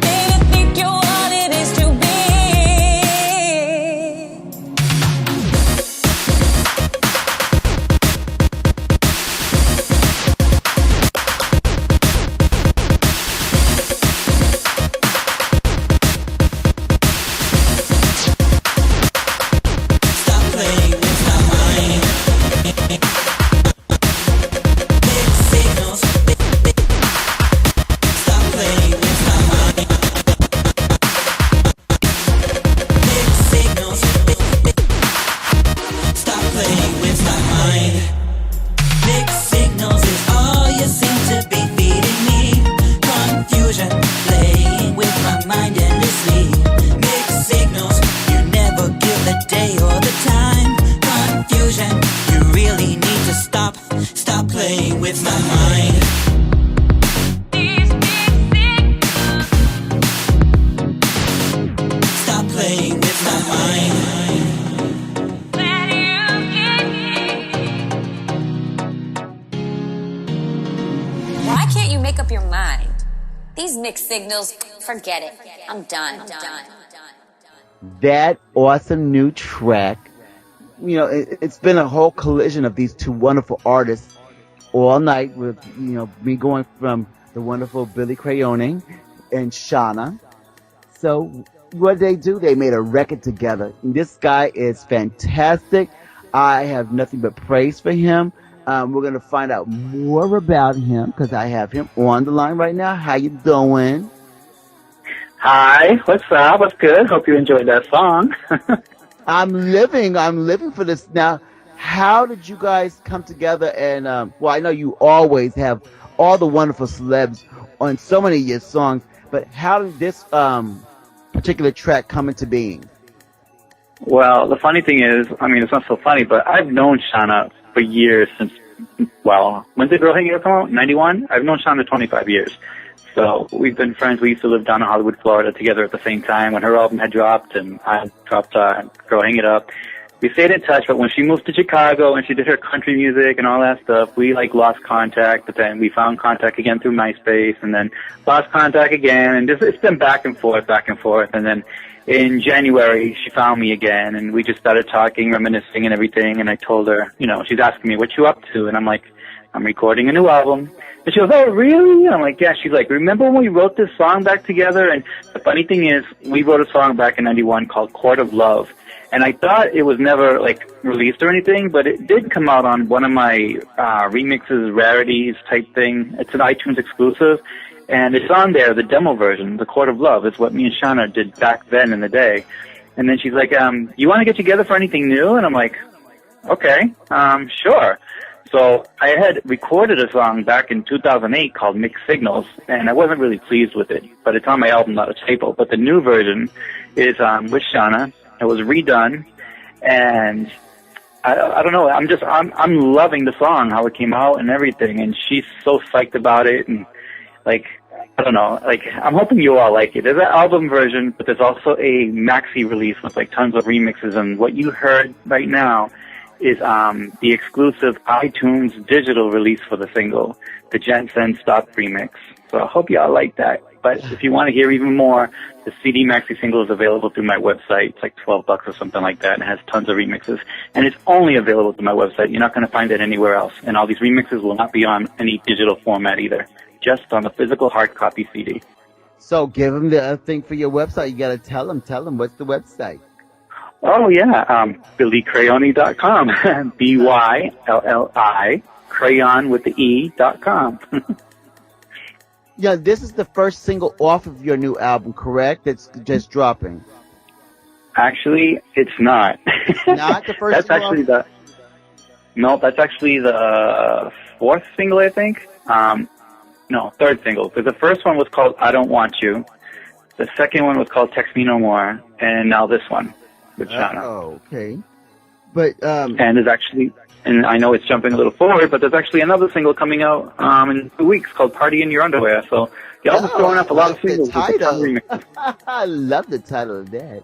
Speaker 5: baby, think you're all it is to be.
Speaker 3: Stop playing with my mind. Mixed signals, stop playing with my mind. Mixed signals, stop playing with my mind. Mixed signals is all you seem to be feeding me. Confusion, playing with my mind endlessly. Mixed signals, you never give the day or the time. Confusion, you really need to stop playing with my mind. Stop playing with my mind.
Speaker 5: Why can't you make up your mind? These mixed signals, forget it. I'm done.
Speaker 1: That awesome new track. You know, it's been a whole collision of these two wonderful artists all night with, you know, me going from the wonderful Billy Crayone and Shauna. So what did they do? They made a record together. And this guy is fantastic. I have nothing but praise for him. We're going to find out more about him because I have him on the line right now. How you doing?
Speaker 2: Hi, what's up? What's good? Hope you enjoyed that song.
Speaker 1: I'm living for this. Now, how did you guys come together? And, well, I know you always have all the wonderful celebs on so many of your songs, but how did this particular track come into being?
Speaker 2: Well, the funny thing is, I mean, it's not so funny, but I've known Shauna for years since, well, when did Girl Hang It Up come out? 91? I've known Shauna 25 years. So we've been friends. We used to live down in Hollywood, Florida together at the same time when her album had dropped and I dropped Girl Hang It Up. we stayed in touch, but when she moved to Chicago and she did her country music and all that stuff, we like lost contact, but then we found contact again through MySpace and then lost contact again, and just, it's been back and forth, and then in January she found me again and we just started talking, reminiscing and everything, and I told her, you know, she's asking me, what you up to? And I'm like, I'm recording a new album. And she goes, oh, really? And I'm like, yeah. She's like, remember when we wrote this song back together? And the funny thing is, we wrote a song back in 91 called Court of Love. And I thought it was never, like, released or anything, but it did come out on one of my remixes, rarities type thing. It's an iTunes exclusive. And it's on there, the demo version, the Court of Love. It's what me and Shauna did back then in the day. And then she's like, you want to get together for anything new? And I'm like, okay, sure. So I had recorded a song back in 2008 called Mixed Signals, and I wasn't really pleased with it. But it's on my album, not a typo. But the new version is with Shauna. It was redone, and I don't know. I'm loving the song, how it came out and everything, and she's so psyched about it, and like, I don't know, like, I'm hoping you all like it. There's an album version, but there's also a maxi release with like tons of remixes, and what you heard right now is the exclusive iTunes digital release for the single, the Jensen Stop remix. So I hope y'all like that. But if you want to hear even more, the CD maxi single is available through my website. It's like $12 or something like that, and it has tons of remixes. And it's only available through my website. You're not going to find it anywhere else. And all these remixes will not be on any digital format either, just on the physical hard copy CD.
Speaker 1: So give them the thing for your website. You got to tell them what's the website.
Speaker 2: Oh, yeah, BillyCrayoni.com, BYLLI, crayon with the E.com.
Speaker 1: Yeah, this is the first single off of your new album, correct? That's just dropping.
Speaker 2: Actually, it's not.
Speaker 1: Not the first
Speaker 2: that's
Speaker 1: single?
Speaker 2: That's actually the fourth single, I think. No, third single. Because the first one was called I Don't Want You. The second one was called Text Me No More. And now this one with Shauna.
Speaker 1: Oh, okay. But,
Speaker 2: and there's actually, and I know it's jumping a little forward, but there's actually another single coming out in 2 weeks called Party in Your Underwear. So the album's throwing up a lot of singles.
Speaker 1: I love the title of that.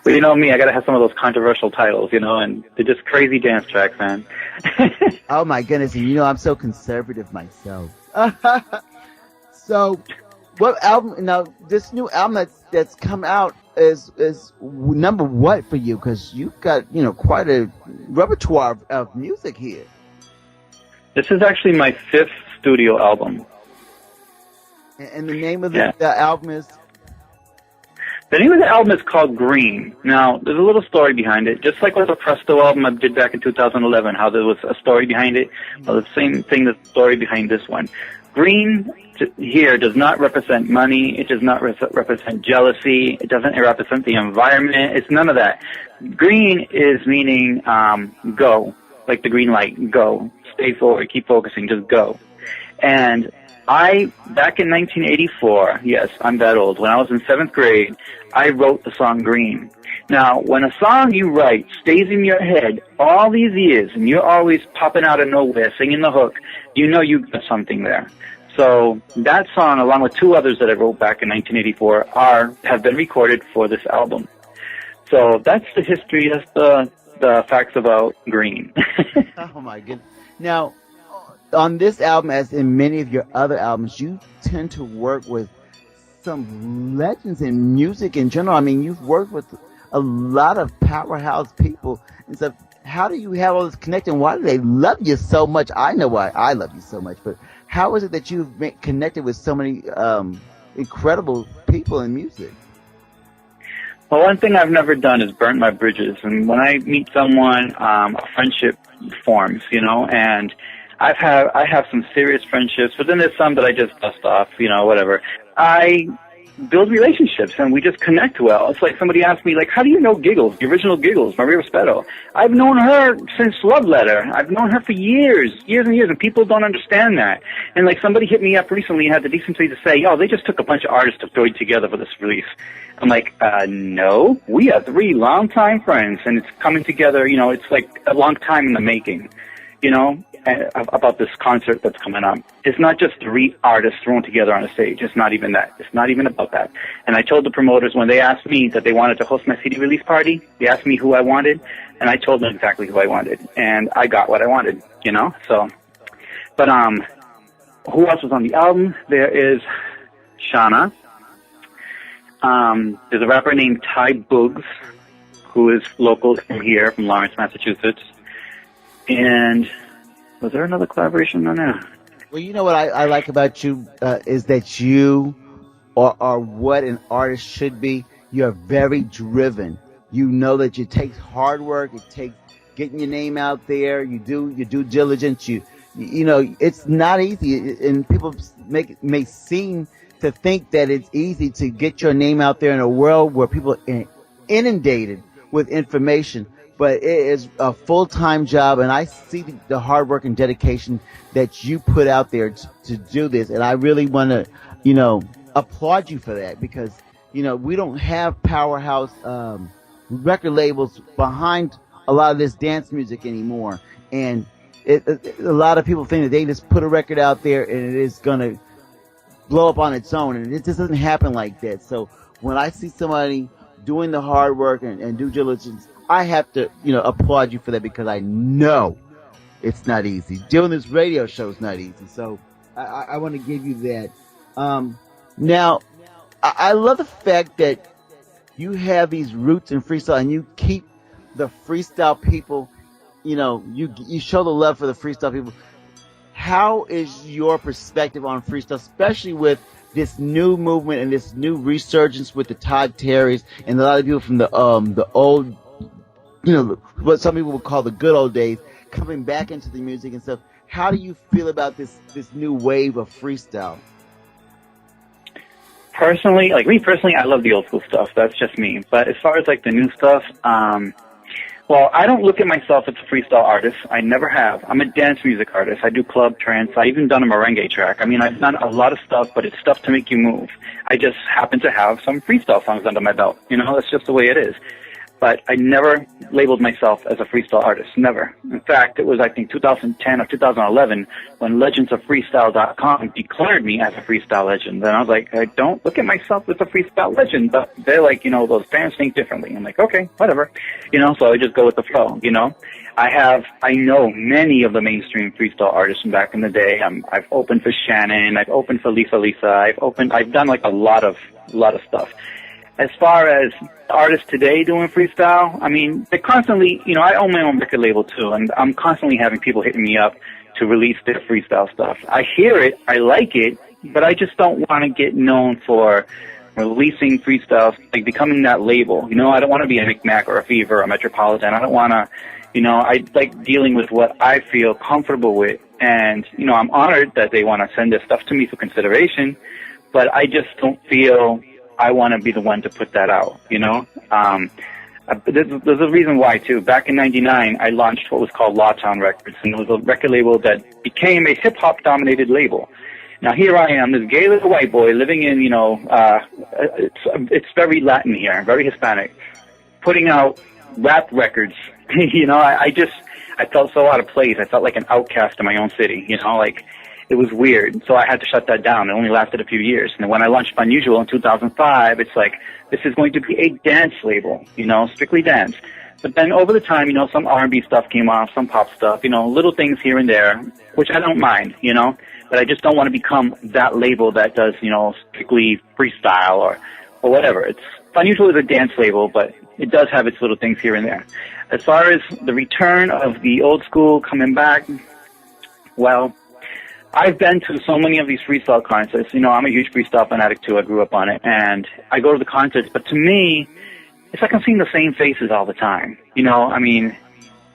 Speaker 2: Well, you know me, I gotta have some of those controversial titles, you know, and they're just crazy dance tracks, man.
Speaker 1: Oh my goodness, and you know I'm so conservative myself. So, what album? Now, this new album that's come out is number what for you? Because you've got, you know, quite a repertoire of music here.
Speaker 2: This is actually my 5th studio album.
Speaker 1: And the name of the album is?
Speaker 2: The name of the album is called Green. Now, there's a little story behind it. Just like with the Presto album I did back in 2011, how there was a story behind it. Well, the same thing, the story behind this one. Green here does not represent money. It does not represent jealousy. It doesn't represent the environment. It's none of that. Green is meaning go, like the green light, go. Stay forward, keep focusing, just go. And back in 1984, yes, I'm that old, when I was in 7th grade, I wrote the song Green. Now, when a song you write stays in your head all these years, and you're always popping out of nowhere, singing the hook, you know you've got something there. So that song, along with 2 others that I wrote back in 1984, have been recorded for this album. So that's the history, that's the facts about Green.
Speaker 1: Oh my goodness. Now, on this album, as in many of your other albums, you tend to work with some legends in music in general. I mean, you've worked with a lot of powerhouse people and stuff. How do you have all this connecting? Why do they love you so much? I know why I love you so much, but how is it that you've connected with so many incredible people in music?
Speaker 2: Well, one thing I've never done is burn my bridges. And when I meet someone, a friendship forms, you know, and I have some serious friendships, but then there's some that I just dust off, you know, whatever. I build relationships, and we just connect well. It's like somebody asked me, like, how do you know Giggles, the original Giggles, Maria Respeto? I've known her since Love Letter. I've known her for years and years, and people don't understand that. And, like, somebody hit me up recently and had the decency to say, they just took a bunch of artists to throw it together for this release. I'm like, no, we are 3 longtime friends, and it's coming together, you know, it's like a long time in the making. You know, about this concert that's coming up. It's not just 3 artists thrown together on a stage. It's not even that. It's not even about that. And I told the promoters when they asked me that they wanted to host my CD release party, they asked me who I wanted, and I told them exactly who I wanted. And I got what I wanted, you know? So, but, who else was on the album? There is Shauna. There's a rapper named Ty Boogs, who is local from here, from Lawrence, Massachusetts. And was there another collaboration on there?
Speaker 1: Well, you know what I like about you is that you are what an artist should be. You're very driven. You know that it takes hard work. It takes getting your name out there. You do your due diligence. You know, it's not easy, and people may seem to think that it's easy to get your name out there in a world where people are inundated with information. But it is a full-time job, and I see the hard work and dedication that you put out there to do this. And I really want to, you know, applaud you for that, because, you know, we don't have powerhouse record labels behind a lot of this dance music anymore. And a lot of people think that they just put a record out there and it is going to blow up on its own. And it just doesn't happen like that. So when I see somebody doing the hard work and due diligence, I have to, you know, applaud you for that, because I know it's not easy. Doing this radio show is not easy. So I want to give you that. Now, I love the fact that you have these roots in freestyle and you keep the freestyle people, you know, you show the love for the freestyle people. How is your perspective on freestyle, especially with this new movement and this new resurgence with the Todd Terrys and a lot of people from the old, you know, what some people would call the good old days, coming back into the music and stuff? How do you feel about this new wave of freestyle?
Speaker 2: Personally, I love the old school stuff. That's just me. But as far as like the new stuff, well, I don't look at myself as a freestyle artist. I never have. I'm a dance music artist. I do club, trance. I even done a merengue track. I mean, I've done a lot of stuff, but it's stuff to make you move. I just happen to have some freestyle songs under my belt. You know, that's just the way it is. But I never labeled myself as a freestyle artist. Never. In fact, it was, I think, 2010 or 2011 when legendsofreestyle.com declared me as a freestyle legend. And I was like, I don't look at myself as a freestyle legend, but they're like, you know, those fans think differently. I'm like, okay, whatever. You know, so I just go with the flow, you know. I know many of the mainstream freestyle artists from back in the day. I've opened for Shannon. I've opened for Lisa. I've done like a lot of stuff. As far as artists today doing freestyle, I mean, they're constantly, you know, I own my own record label too, and I'm constantly having people hitting me up to release their freestyle stuff. I hear it, I like it, but I just don't want to get known for releasing freestyle, like becoming that label. You know, I don't want to be a Micmac or a Fever or a Metropolitan. I don't want to, you know, I like dealing with what I feel comfortable with. And, you know, I'm honored that they want to send their stuff to me for consideration, but I just don't feel I want to be the one to put that out, you know? There's a reason why, too. Back in 99, I launched what was called Lawtown Records, and it was a record label that became a hip-hop dominated label. Now, here I am, this gay little white boy living in, you know, it's very Latin here, very Hispanic, putting out rap records. You know, I felt so out of place. I felt like an outcast in my own city, you know, like, it was weird. So I had to shut that down. It only lasted a few years. And when I launched Unusual in 2005, it's like, this is going to be a dance label, you know, strictly dance. But then over the time, you know, some R&B stuff came off, some pop stuff, you know, little things here and there, which I don't mind, you know, but I just don't want to become that label that does, you know, strictly freestyle or whatever. It's Unusual is a dance label, but it does have its little things here and there. As far as the return of the old school coming back, well, I've been to so many of these freestyle concerts. You know, I'm a huge freestyle fanatic too. I grew up on it, and I go to the concerts. But to me, it's like I'm seeing the same faces all the time. You know, I mean,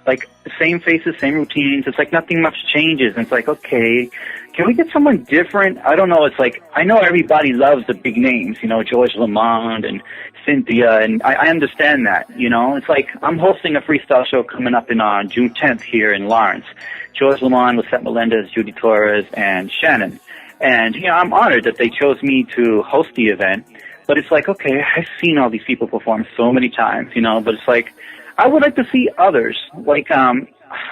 Speaker 2: like same faces, same routines. It's like nothing much changes. And it's like, okay, can we get someone different? I don't know. It's like I know everybody loves the big names. You know, George Lamond and Cynthia, and I understand that. You know, it's like I'm hosting a freestyle show coming up in June 10th here in Lawrence. George Lamond with Seth Melendez, Judy Torres, and Shannon. And, you know, I'm honored that they chose me to host the event. But it's like, okay, I've seen all these people perform so many times, you know, but it's like, I would like to see others. Like,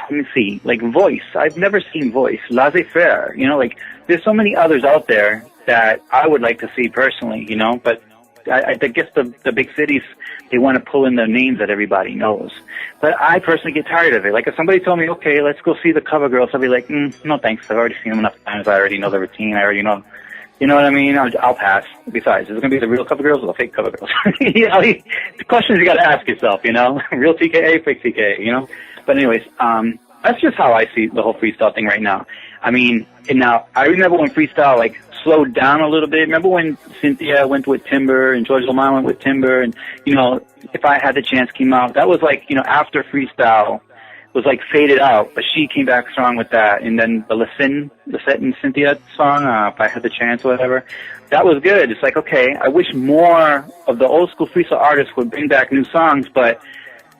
Speaker 2: let me see, like Voice. I've never seen Voice. Laissez-faire, like there's so many others out there that I would like to see personally, but I guess the big cities, they want to pull in the names that everybody knows. But I personally get tired of it. Like if somebody told me, okay, let's go see the Cover Girls, I'd be like, no thanks. I've already seen them enough times. I already know the routine. I already know. You know what I mean? I'll pass. Besides, is it going to be the real Cover Girls or the fake Cover Girls? The questions you got to ask yourself, real TKA, fake TKA, But anyways, that's just how I see the whole freestyle thing right now. I mean, and now I remember when freestyle like slowed down a little bit. Remember when Cynthia went with Timber and George Lamont went with Timber, and If I Had the Chance came out. That was like after freestyle was like faded out, but she came back strong with that. And then the Lisette and Cynthia song, If I Had the Chance or whatever, that was good. It's like, okay, I wish more of the old school freestyle artists would bring back new songs, but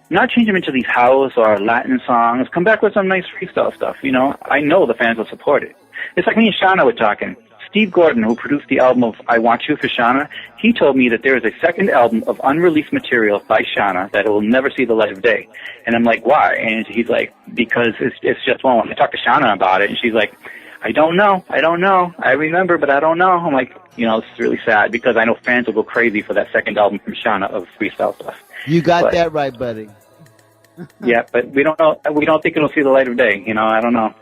Speaker 2: not change them into these house or Latin songs. Come back with some nice freestyle stuff, I know the fans will support it. It's like me and Shauna were talking. Steve Gordon, who produced the album of I Want You for Shauna, he told me that there is a second album of unreleased material by Shauna that will never see the light of day. And I'm like, why? And he's like, because it's just one. I talked to Shauna about it, and she's like, I don't know. I remember, but I don't know. I'm like, it's really sad because I know fans will go crazy for that second album from Shauna of freestyle stuff.
Speaker 1: You got that right, buddy.
Speaker 2: Yeah, but we don't know. We don't think it'll see the light of day. I don't know.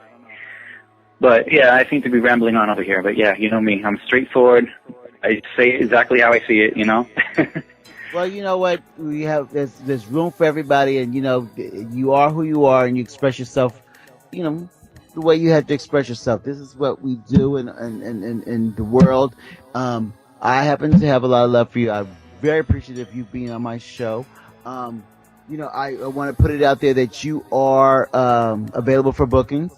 Speaker 2: But yeah, I seem to be rambling on over here. But yeah, you know me. I'm straightforward. I say exactly how I see it.
Speaker 1: Well, you know what? We have there's room for everybody, and you are who you are, and you express yourself. The way you have to express yourself. This is what we do in the world. I happen to have a lot of love for you. I'm very appreciative of you being on my show. I want to put it out there that you are available for bookings.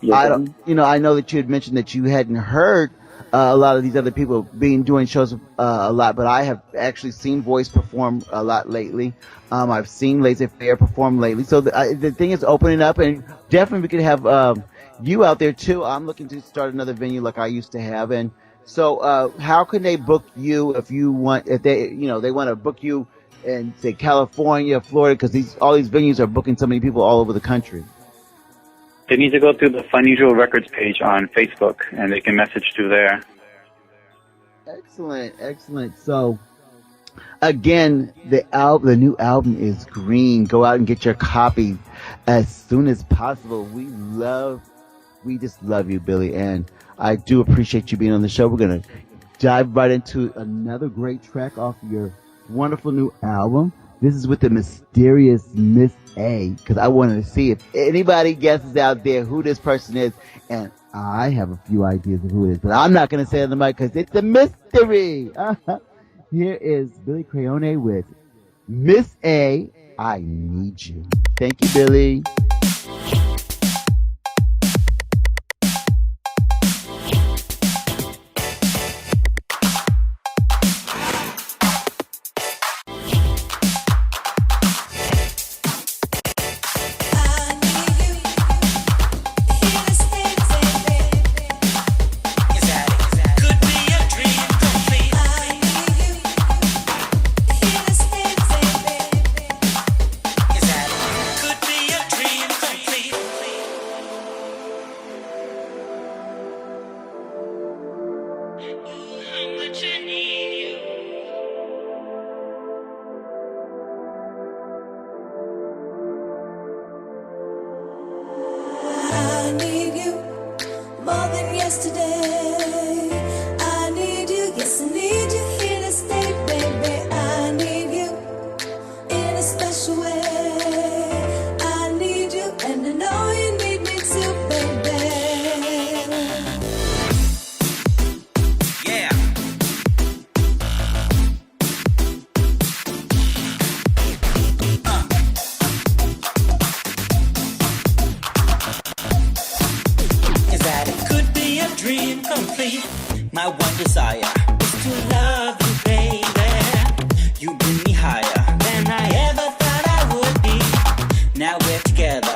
Speaker 2: Yes.
Speaker 1: I know that you had mentioned that you hadn't heard a lot of these other people doing shows a lot, but I have actually seen Voice perform a lot lately. I've seen Laissez-faire perform lately. So the thing is opening up, and definitely we could have you out there too. I'm looking to start another venue like I used to have. And so how can they book you if they want to book you in, say, California, Florida, because all these venues are booking so many people all over the country?
Speaker 2: They need to go through the Unusual Records page on Facebook, and they can message through there.
Speaker 1: Excellent. So, again, the new album is Green. Go out and get your copy as soon as possible. We just love you, Billy, and I do appreciate you being on the show. We're going to dive right into another great track off your wonderful new album. This is with the mysterious Miss A, because I wanted to see if anybody guesses out there who this person is, and I have a few ideas of who it is, but I'm not going to say it on the mic because it's a mystery. Here is Billy Crayone with Miss A, I Need You. Thank you, Billy.
Speaker 3: My one desire is to love you, baby. You bring me higher than I ever thought I would be. Now we're together,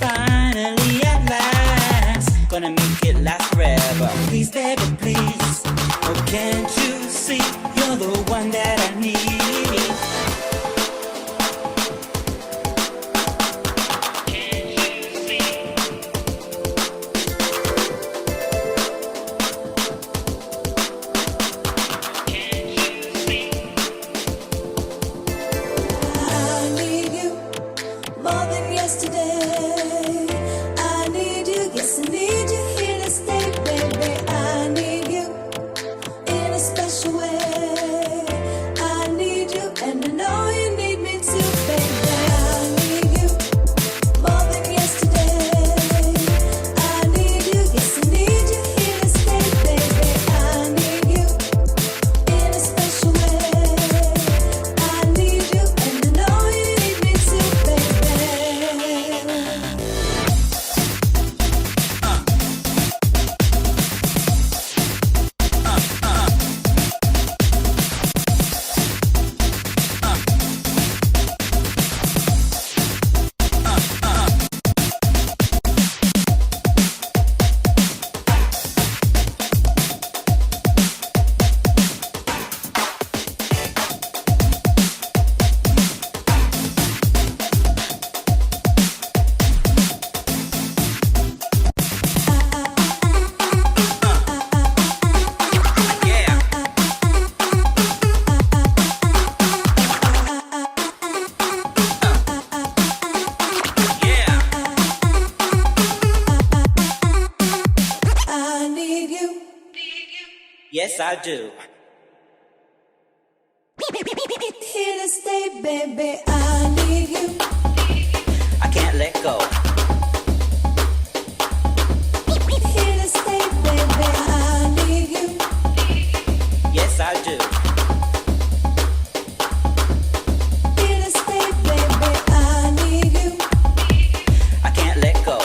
Speaker 3: finally at last. Gonna make it last forever. Please, baby, please. Oh, can't you see you're the one that I need? Can't
Speaker 5: need you.
Speaker 3: Yes, I do.
Speaker 5: Here to stay, baby, I need you.
Speaker 3: I can't let go.
Speaker 5: Here to stay, baby, I need you.
Speaker 3: Yes, I do.
Speaker 5: Here to stay, baby, I need you.
Speaker 3: I can't let go.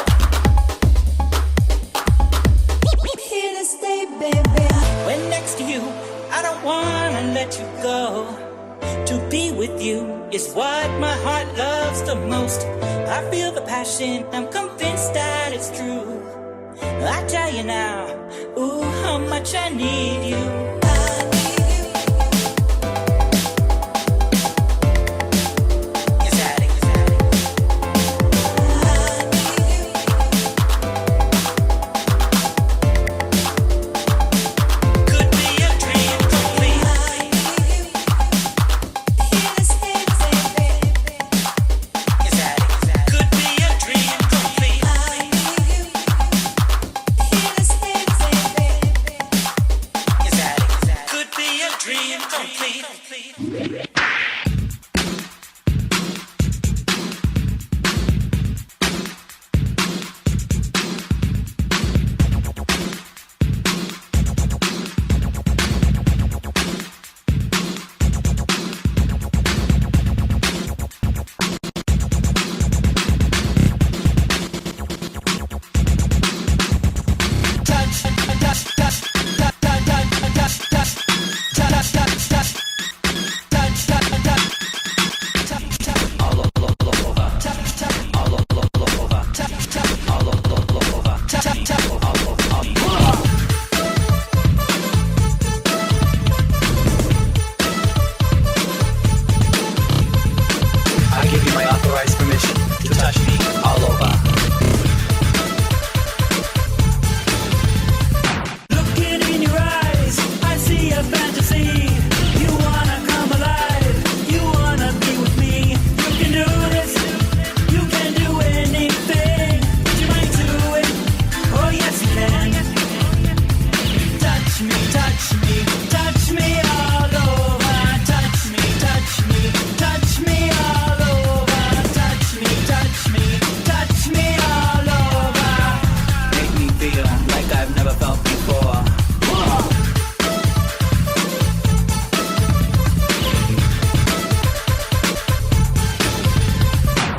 Speaker 5: Here to stay, baby.
Speaker 3: When next to you, I don't wanna let you go. To be with you is what my heart loves the most. I feel the passion, I'm convinced that it's true. I tell you now, ooh, how much I need you. Yes, Addy. Could be a dream complete.
Speaker 5: Here to stay, baby.
Speaker 3: Yes, Addy. Could be a dream complete.
Speaker 5: Here to stay, baby.
Speaker 3: Yes, Addy. Could be a dream complete. I give you my authorized permission to touch me all over. Looking in your eyes, I see a fantasy. You wanna come alive, you wanna be with me. You can do this, you can do anything. Put your mind to it, oh yes you can. Touch me, touch me, touch me all over. Touch me, touch me, touch me all over. Touch me, touch me, touch me all over. Make me feel like I've never felt before.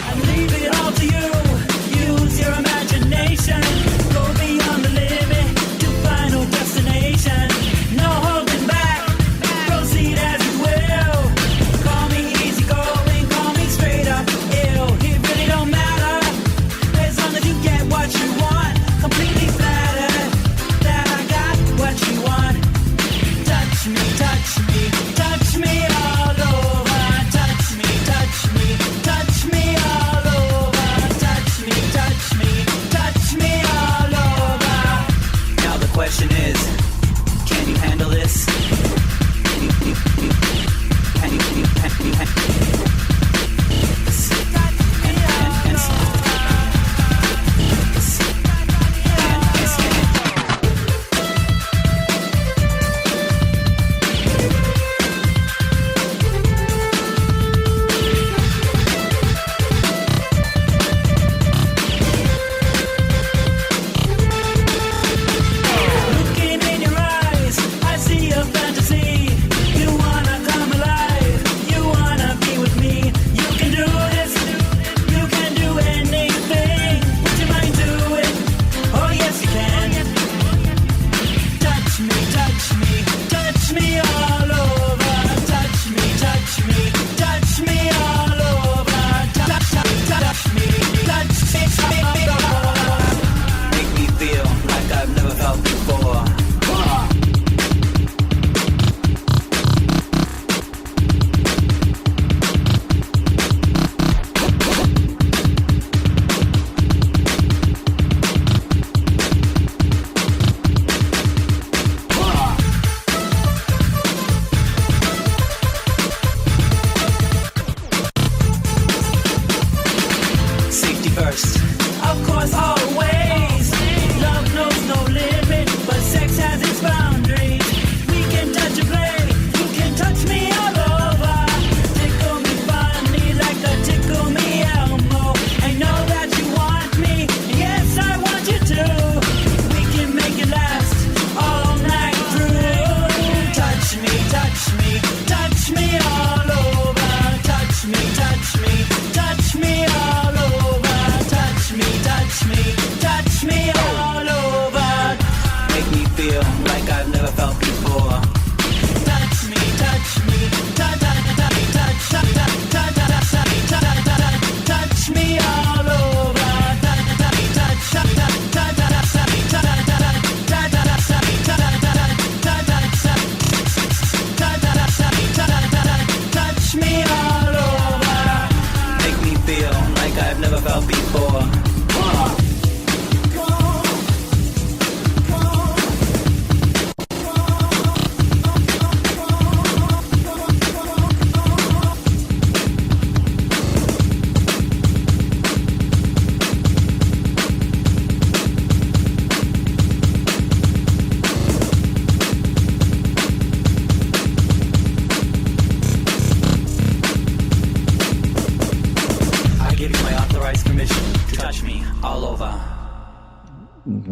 Speaker 3: I leave it all to you. Use your imagination. Go beyond the limit to final destination. No holding back. Proceed as you will. Call me easy going. Call me straight up ill. It really don't matter as long as you get what you want. Completely flattered that I got what you want. Touch me, touch me, touch me all over. Touch me, touch me, touch me all over. Touch me, touch me, touch me all over. Now the question is, can you handle this? Can you Looking in your eyes, I see a fantasy. You wanna come alive, you wanna be with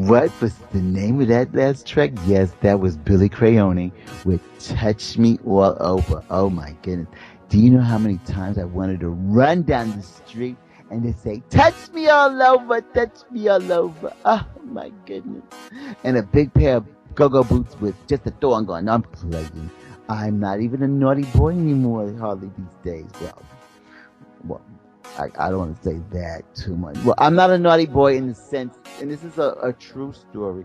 Speaker 1: What was the name of that last track? Yes, that was Billy Crayoni with Touch Me All Over. Oh my goodness. Do you know how many times I wanted to run down the street and to say, touch me all over, touch me all over. Oh my goodness. And a big pair of go-go boots with just a thorn going, I'm playing. I'm not even a naughty boy anymore, hardly these days. Well, I don't want to say that too much. Well, I'm not a naughty boy in the sense, and this is a true story.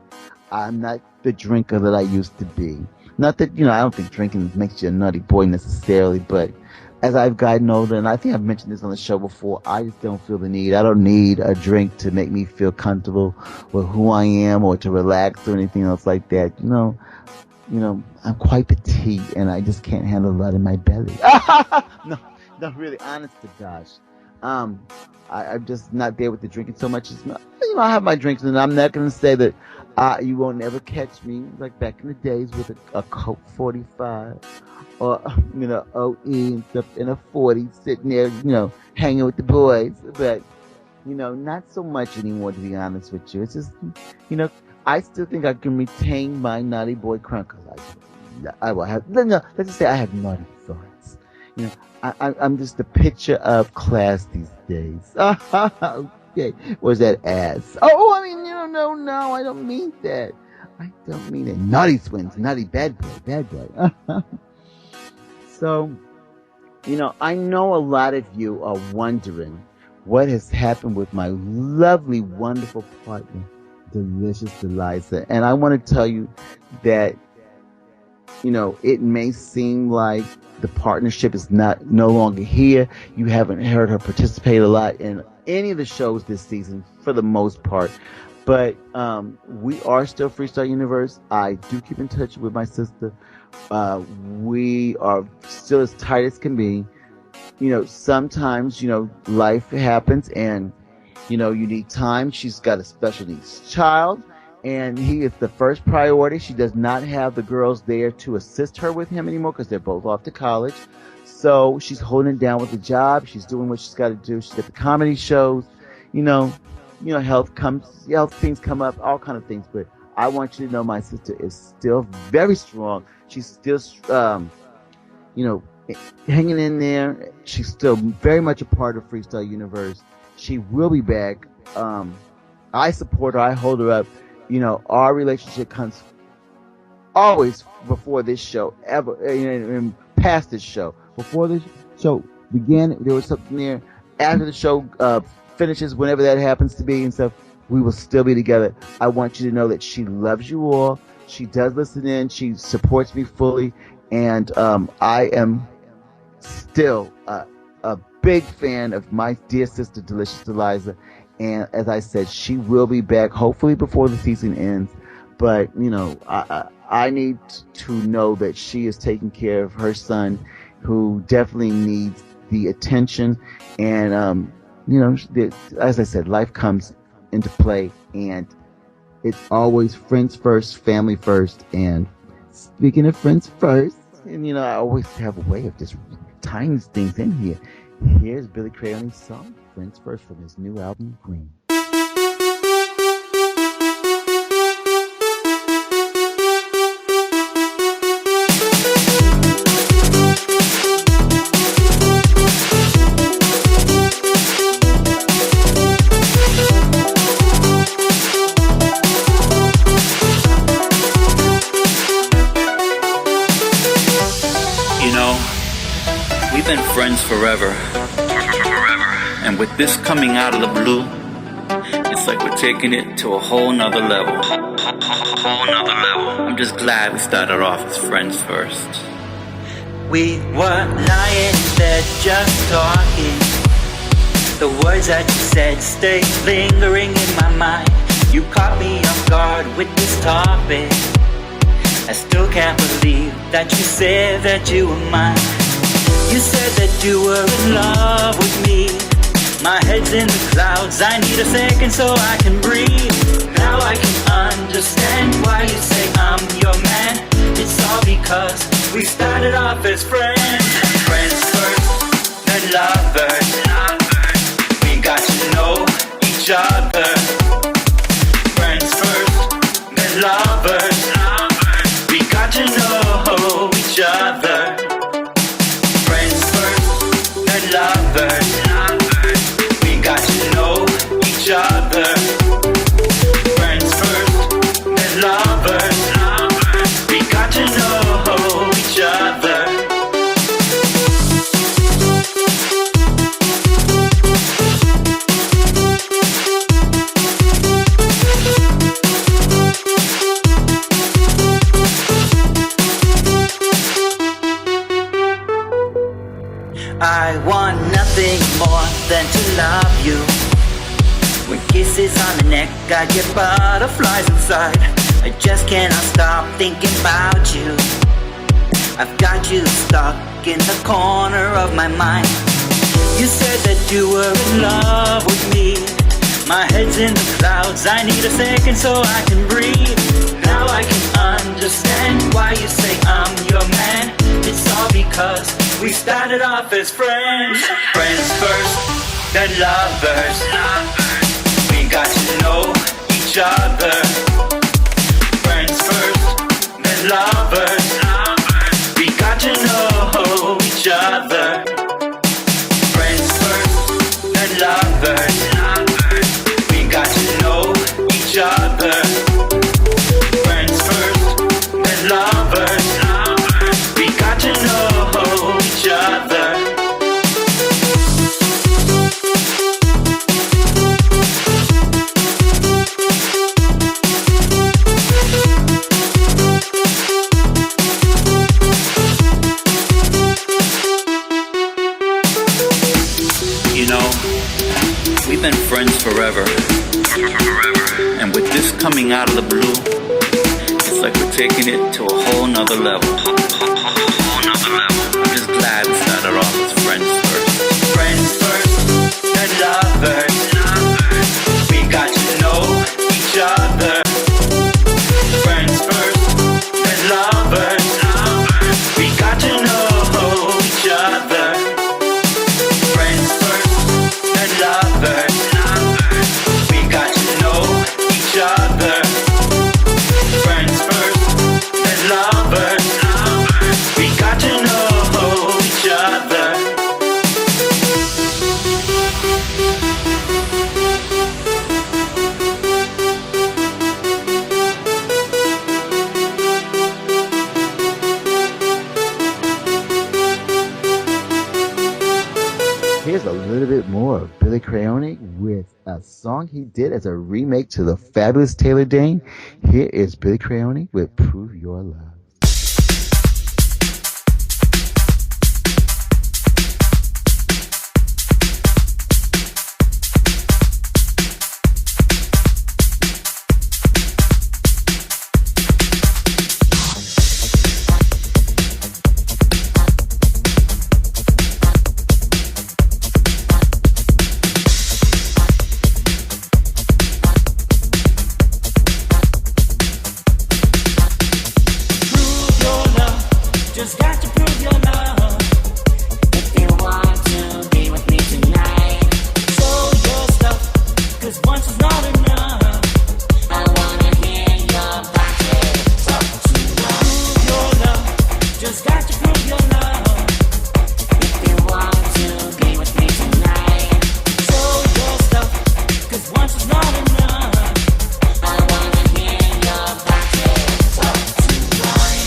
Speaker 1: I'm not the drinker that I used to be. Not that, I don't think drinking makes you a naughty boy necessarily, but as I've gotten older, and I think I've mentioned this on the show before, I just don't feel the need. I don't need a drink to make me feel comfortable with who I am or to relax or anything else like that. I'm quite petite and I just can't handle a lot in my belly. No, really, honest to gosh. I'm just not there with the drinking so much. I have my drinks and I'm not going to say that you won't never catch me like back in the days with a Coke 45 or, OE and stuff in a 40 sitting there, hanging with the boys. But, not so much anymore, to be honest with you. It's just, I still think I can retain my naughty boy crown because I will have, let's just say I have naughty thoughts. I'm just a picture of class these days. Okay. Where's that ass? Oh, no, I don't mean that. I don't mean it. Naughty twins, naughty bad boy. So, I know a lot of you are wondering what has happened with my lovely, wonderful partner, Delicious Deliza. And I want to tell you that, it may seem like the partnership is no longer here. You haven't heard her participate a lot in any of the shows this season for the most part. But we are still Freestyle Universe. I do keep in touch with my sister. We are still as tight as can be. Sometimes, life happens and, you need time. She's got a special needs child and he is the first priority. She does not have the girls there to assist her with him anymore because they're both off to college. So she's holding it down with the job. She's doing what she's got to do. She's got the comedy shows, health things come up, all kind of things. But I want you to know my sister is still very strong. She's still, hanging in there. She's still very much a part of Freestyle Universe. She will be back. I support her. I hold her up. Our relationship comes always before this show, ever, and past this show. Before this show began, there was something there. After the show finishes, whenever that happens to be and stuff, we will still be together. I want you to know that she loves you all. She does listen in. She supports me fully. And I am still a big fan of my dear sister, Delicious Deliza. And as I said, she will be back hopefully before the season ends. But, I need to know that she is taking care of her son, who definitely needs the attention. And, as I said, life comes into play. And it's always friends first, family first. And speaking of friends first, and, I always have a way of just tying these things in here. Here's Billy Crayoni's song, Friends First, from his new album, Green.
Speaker 3: We've been friends forever. And with this coming out of the blue, it's like we're taking it to a whole nother level. I'm just glad we started off as friends first. We were lying in bed just talking. The words that you said stay lingering in my mind. You caught me off guard with this topic. I still can't believe that you said that you were mine. You said that you were in love with me. My head's in the clouds, I need a second so I can breathe. Now I can understand why you say I'm your man. It's all because we started off as friends. Friends first, then lovers. We got to know each other. Friends first, love you. With kisses on the neck, I get butterflies inside. I just cannot stop thinking about you. I've got you stuck in the corner of my mind. You said that you were in love with me. My head's in the clouds, I need a second so I can breathe. Now I can understand why you say I'm your man. It's all because we started off as friends. Friends first, then lovers. We got to know each other. Friends first, then lovers. We got to know each other. Friends first, then lovers. We got to know each other. Friends first, then lovers. We got to know each other. We've been friends forever. And with this coming out of the blue, it's like we're taking it to a whole nother level. I'm just glad we started off as friends first. Friends first, then lovers. We got to know each other. Friends first, then lovers. We got to know each other. Friends first, then lovers. We got to know each other. Friends first, then lovers. We got to know each other.
Speaker 1: Here's a little bit more of Billy Crayoni with a song he did as a remake to the fabulous Taylor Dane. Here is Billy Crayoni with Prove Your Love.
Speaker 3: Just got to prove your love. If you want to be with me tonight, show your stuff, 'cause once is not enough. I wanna hear your body talk to love. Prove your love. Just got to prove your love. If you want to be with me tonight, show your stuff, 'cause once is not enough. I wanna hear your body talk to mine.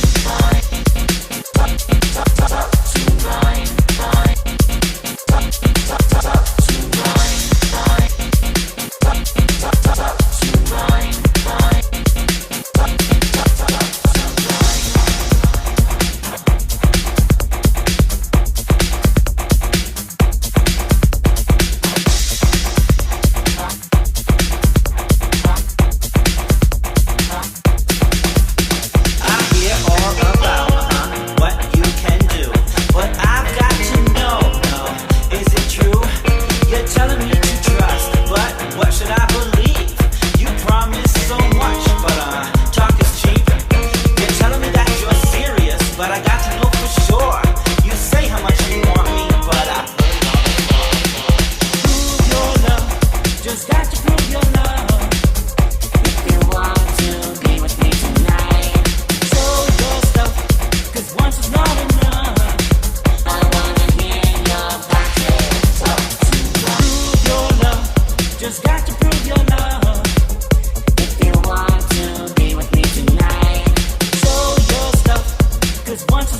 Speaker 3: Once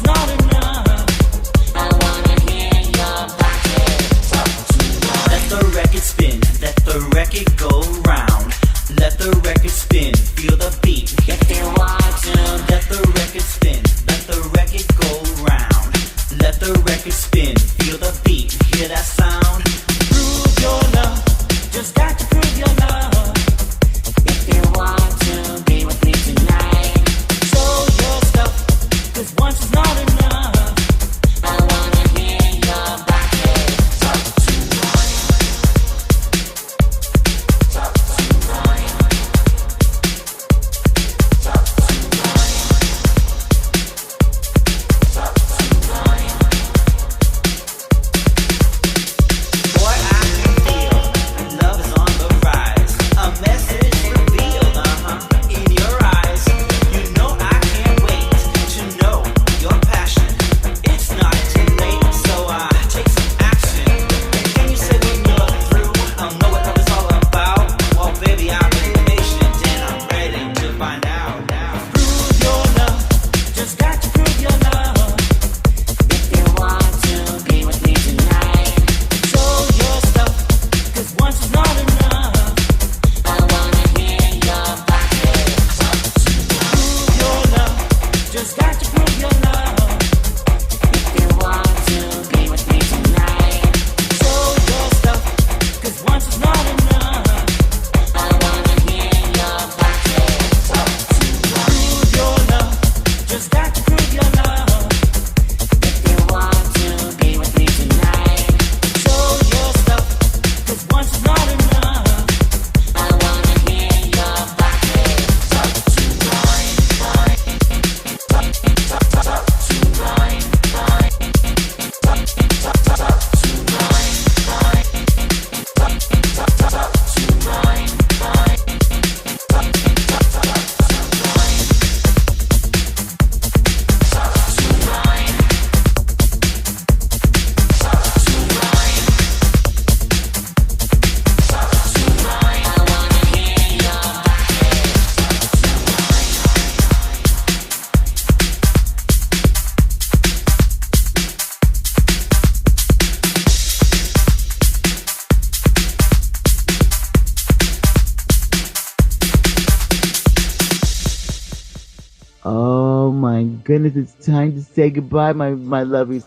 Speaker 1: Oh my goodness, it's time to say goodbye, my lovies.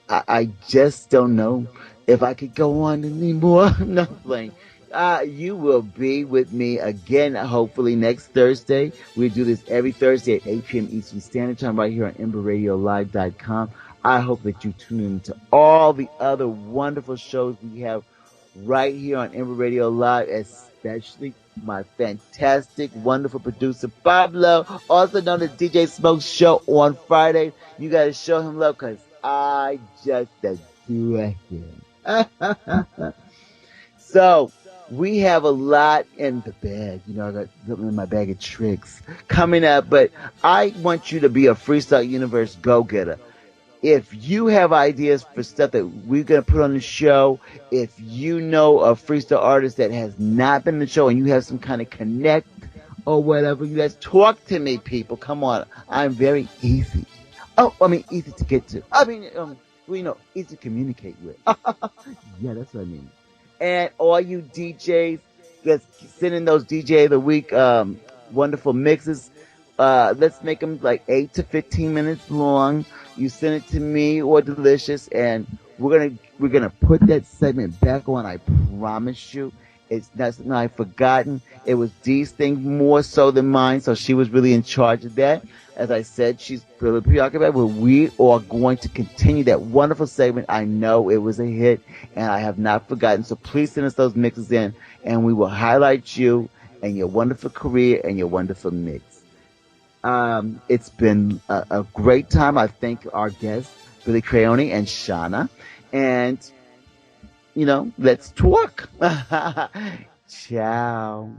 Speaker 1: I just don't know if I could go on anymore. No playing. You will be with me again, hopefully next Thursday. We do this every Thursday at 8 p.m. Eastern Standard Time right here on EmberRadioLive.com. I hope that you tune in to all the other wonderful shows we have right here on Ember Radio Live, especially my fantastic, wonderful producer Pablo, also known as DJ Smoke's show on Friday. You got to show him love because I just adore him. So we have a lot in the bag. You know, I got something in my bag of tricks coming up, but I want you to be a Freestyle Universe go-getter. If you have ideas for stuff that we're going to put on the show, if you know a freestyle artist that has not been in the show and you have some kind of connect or whatever, you guys talk to me, people. Come on. I'm very easy. Oh, I mean, easy to get to. I mean, well, easy to communicate with. Yeah, that's what I mean. And all you DJs, let's send in those DJ of the week, wonderful mixes. Let's make them like 8 to 15 minutes long. You send it to me or Delicious, and we're gonna put that segment back on. I promise you. It's not something I've forgotten. It was Dee's thing more so than mine, so she was really in charge of that. As I said, she's really preoccupied, but we are going to continue that wonderful segment. I know it was a hit, and I have not forgotten. So please send us those mixes in, and we will highlight you and your wonderful career and your wonderful mix. It's been a great time. I thank our guests, Billy Creone and Shauna. And, let's talk. Ciao.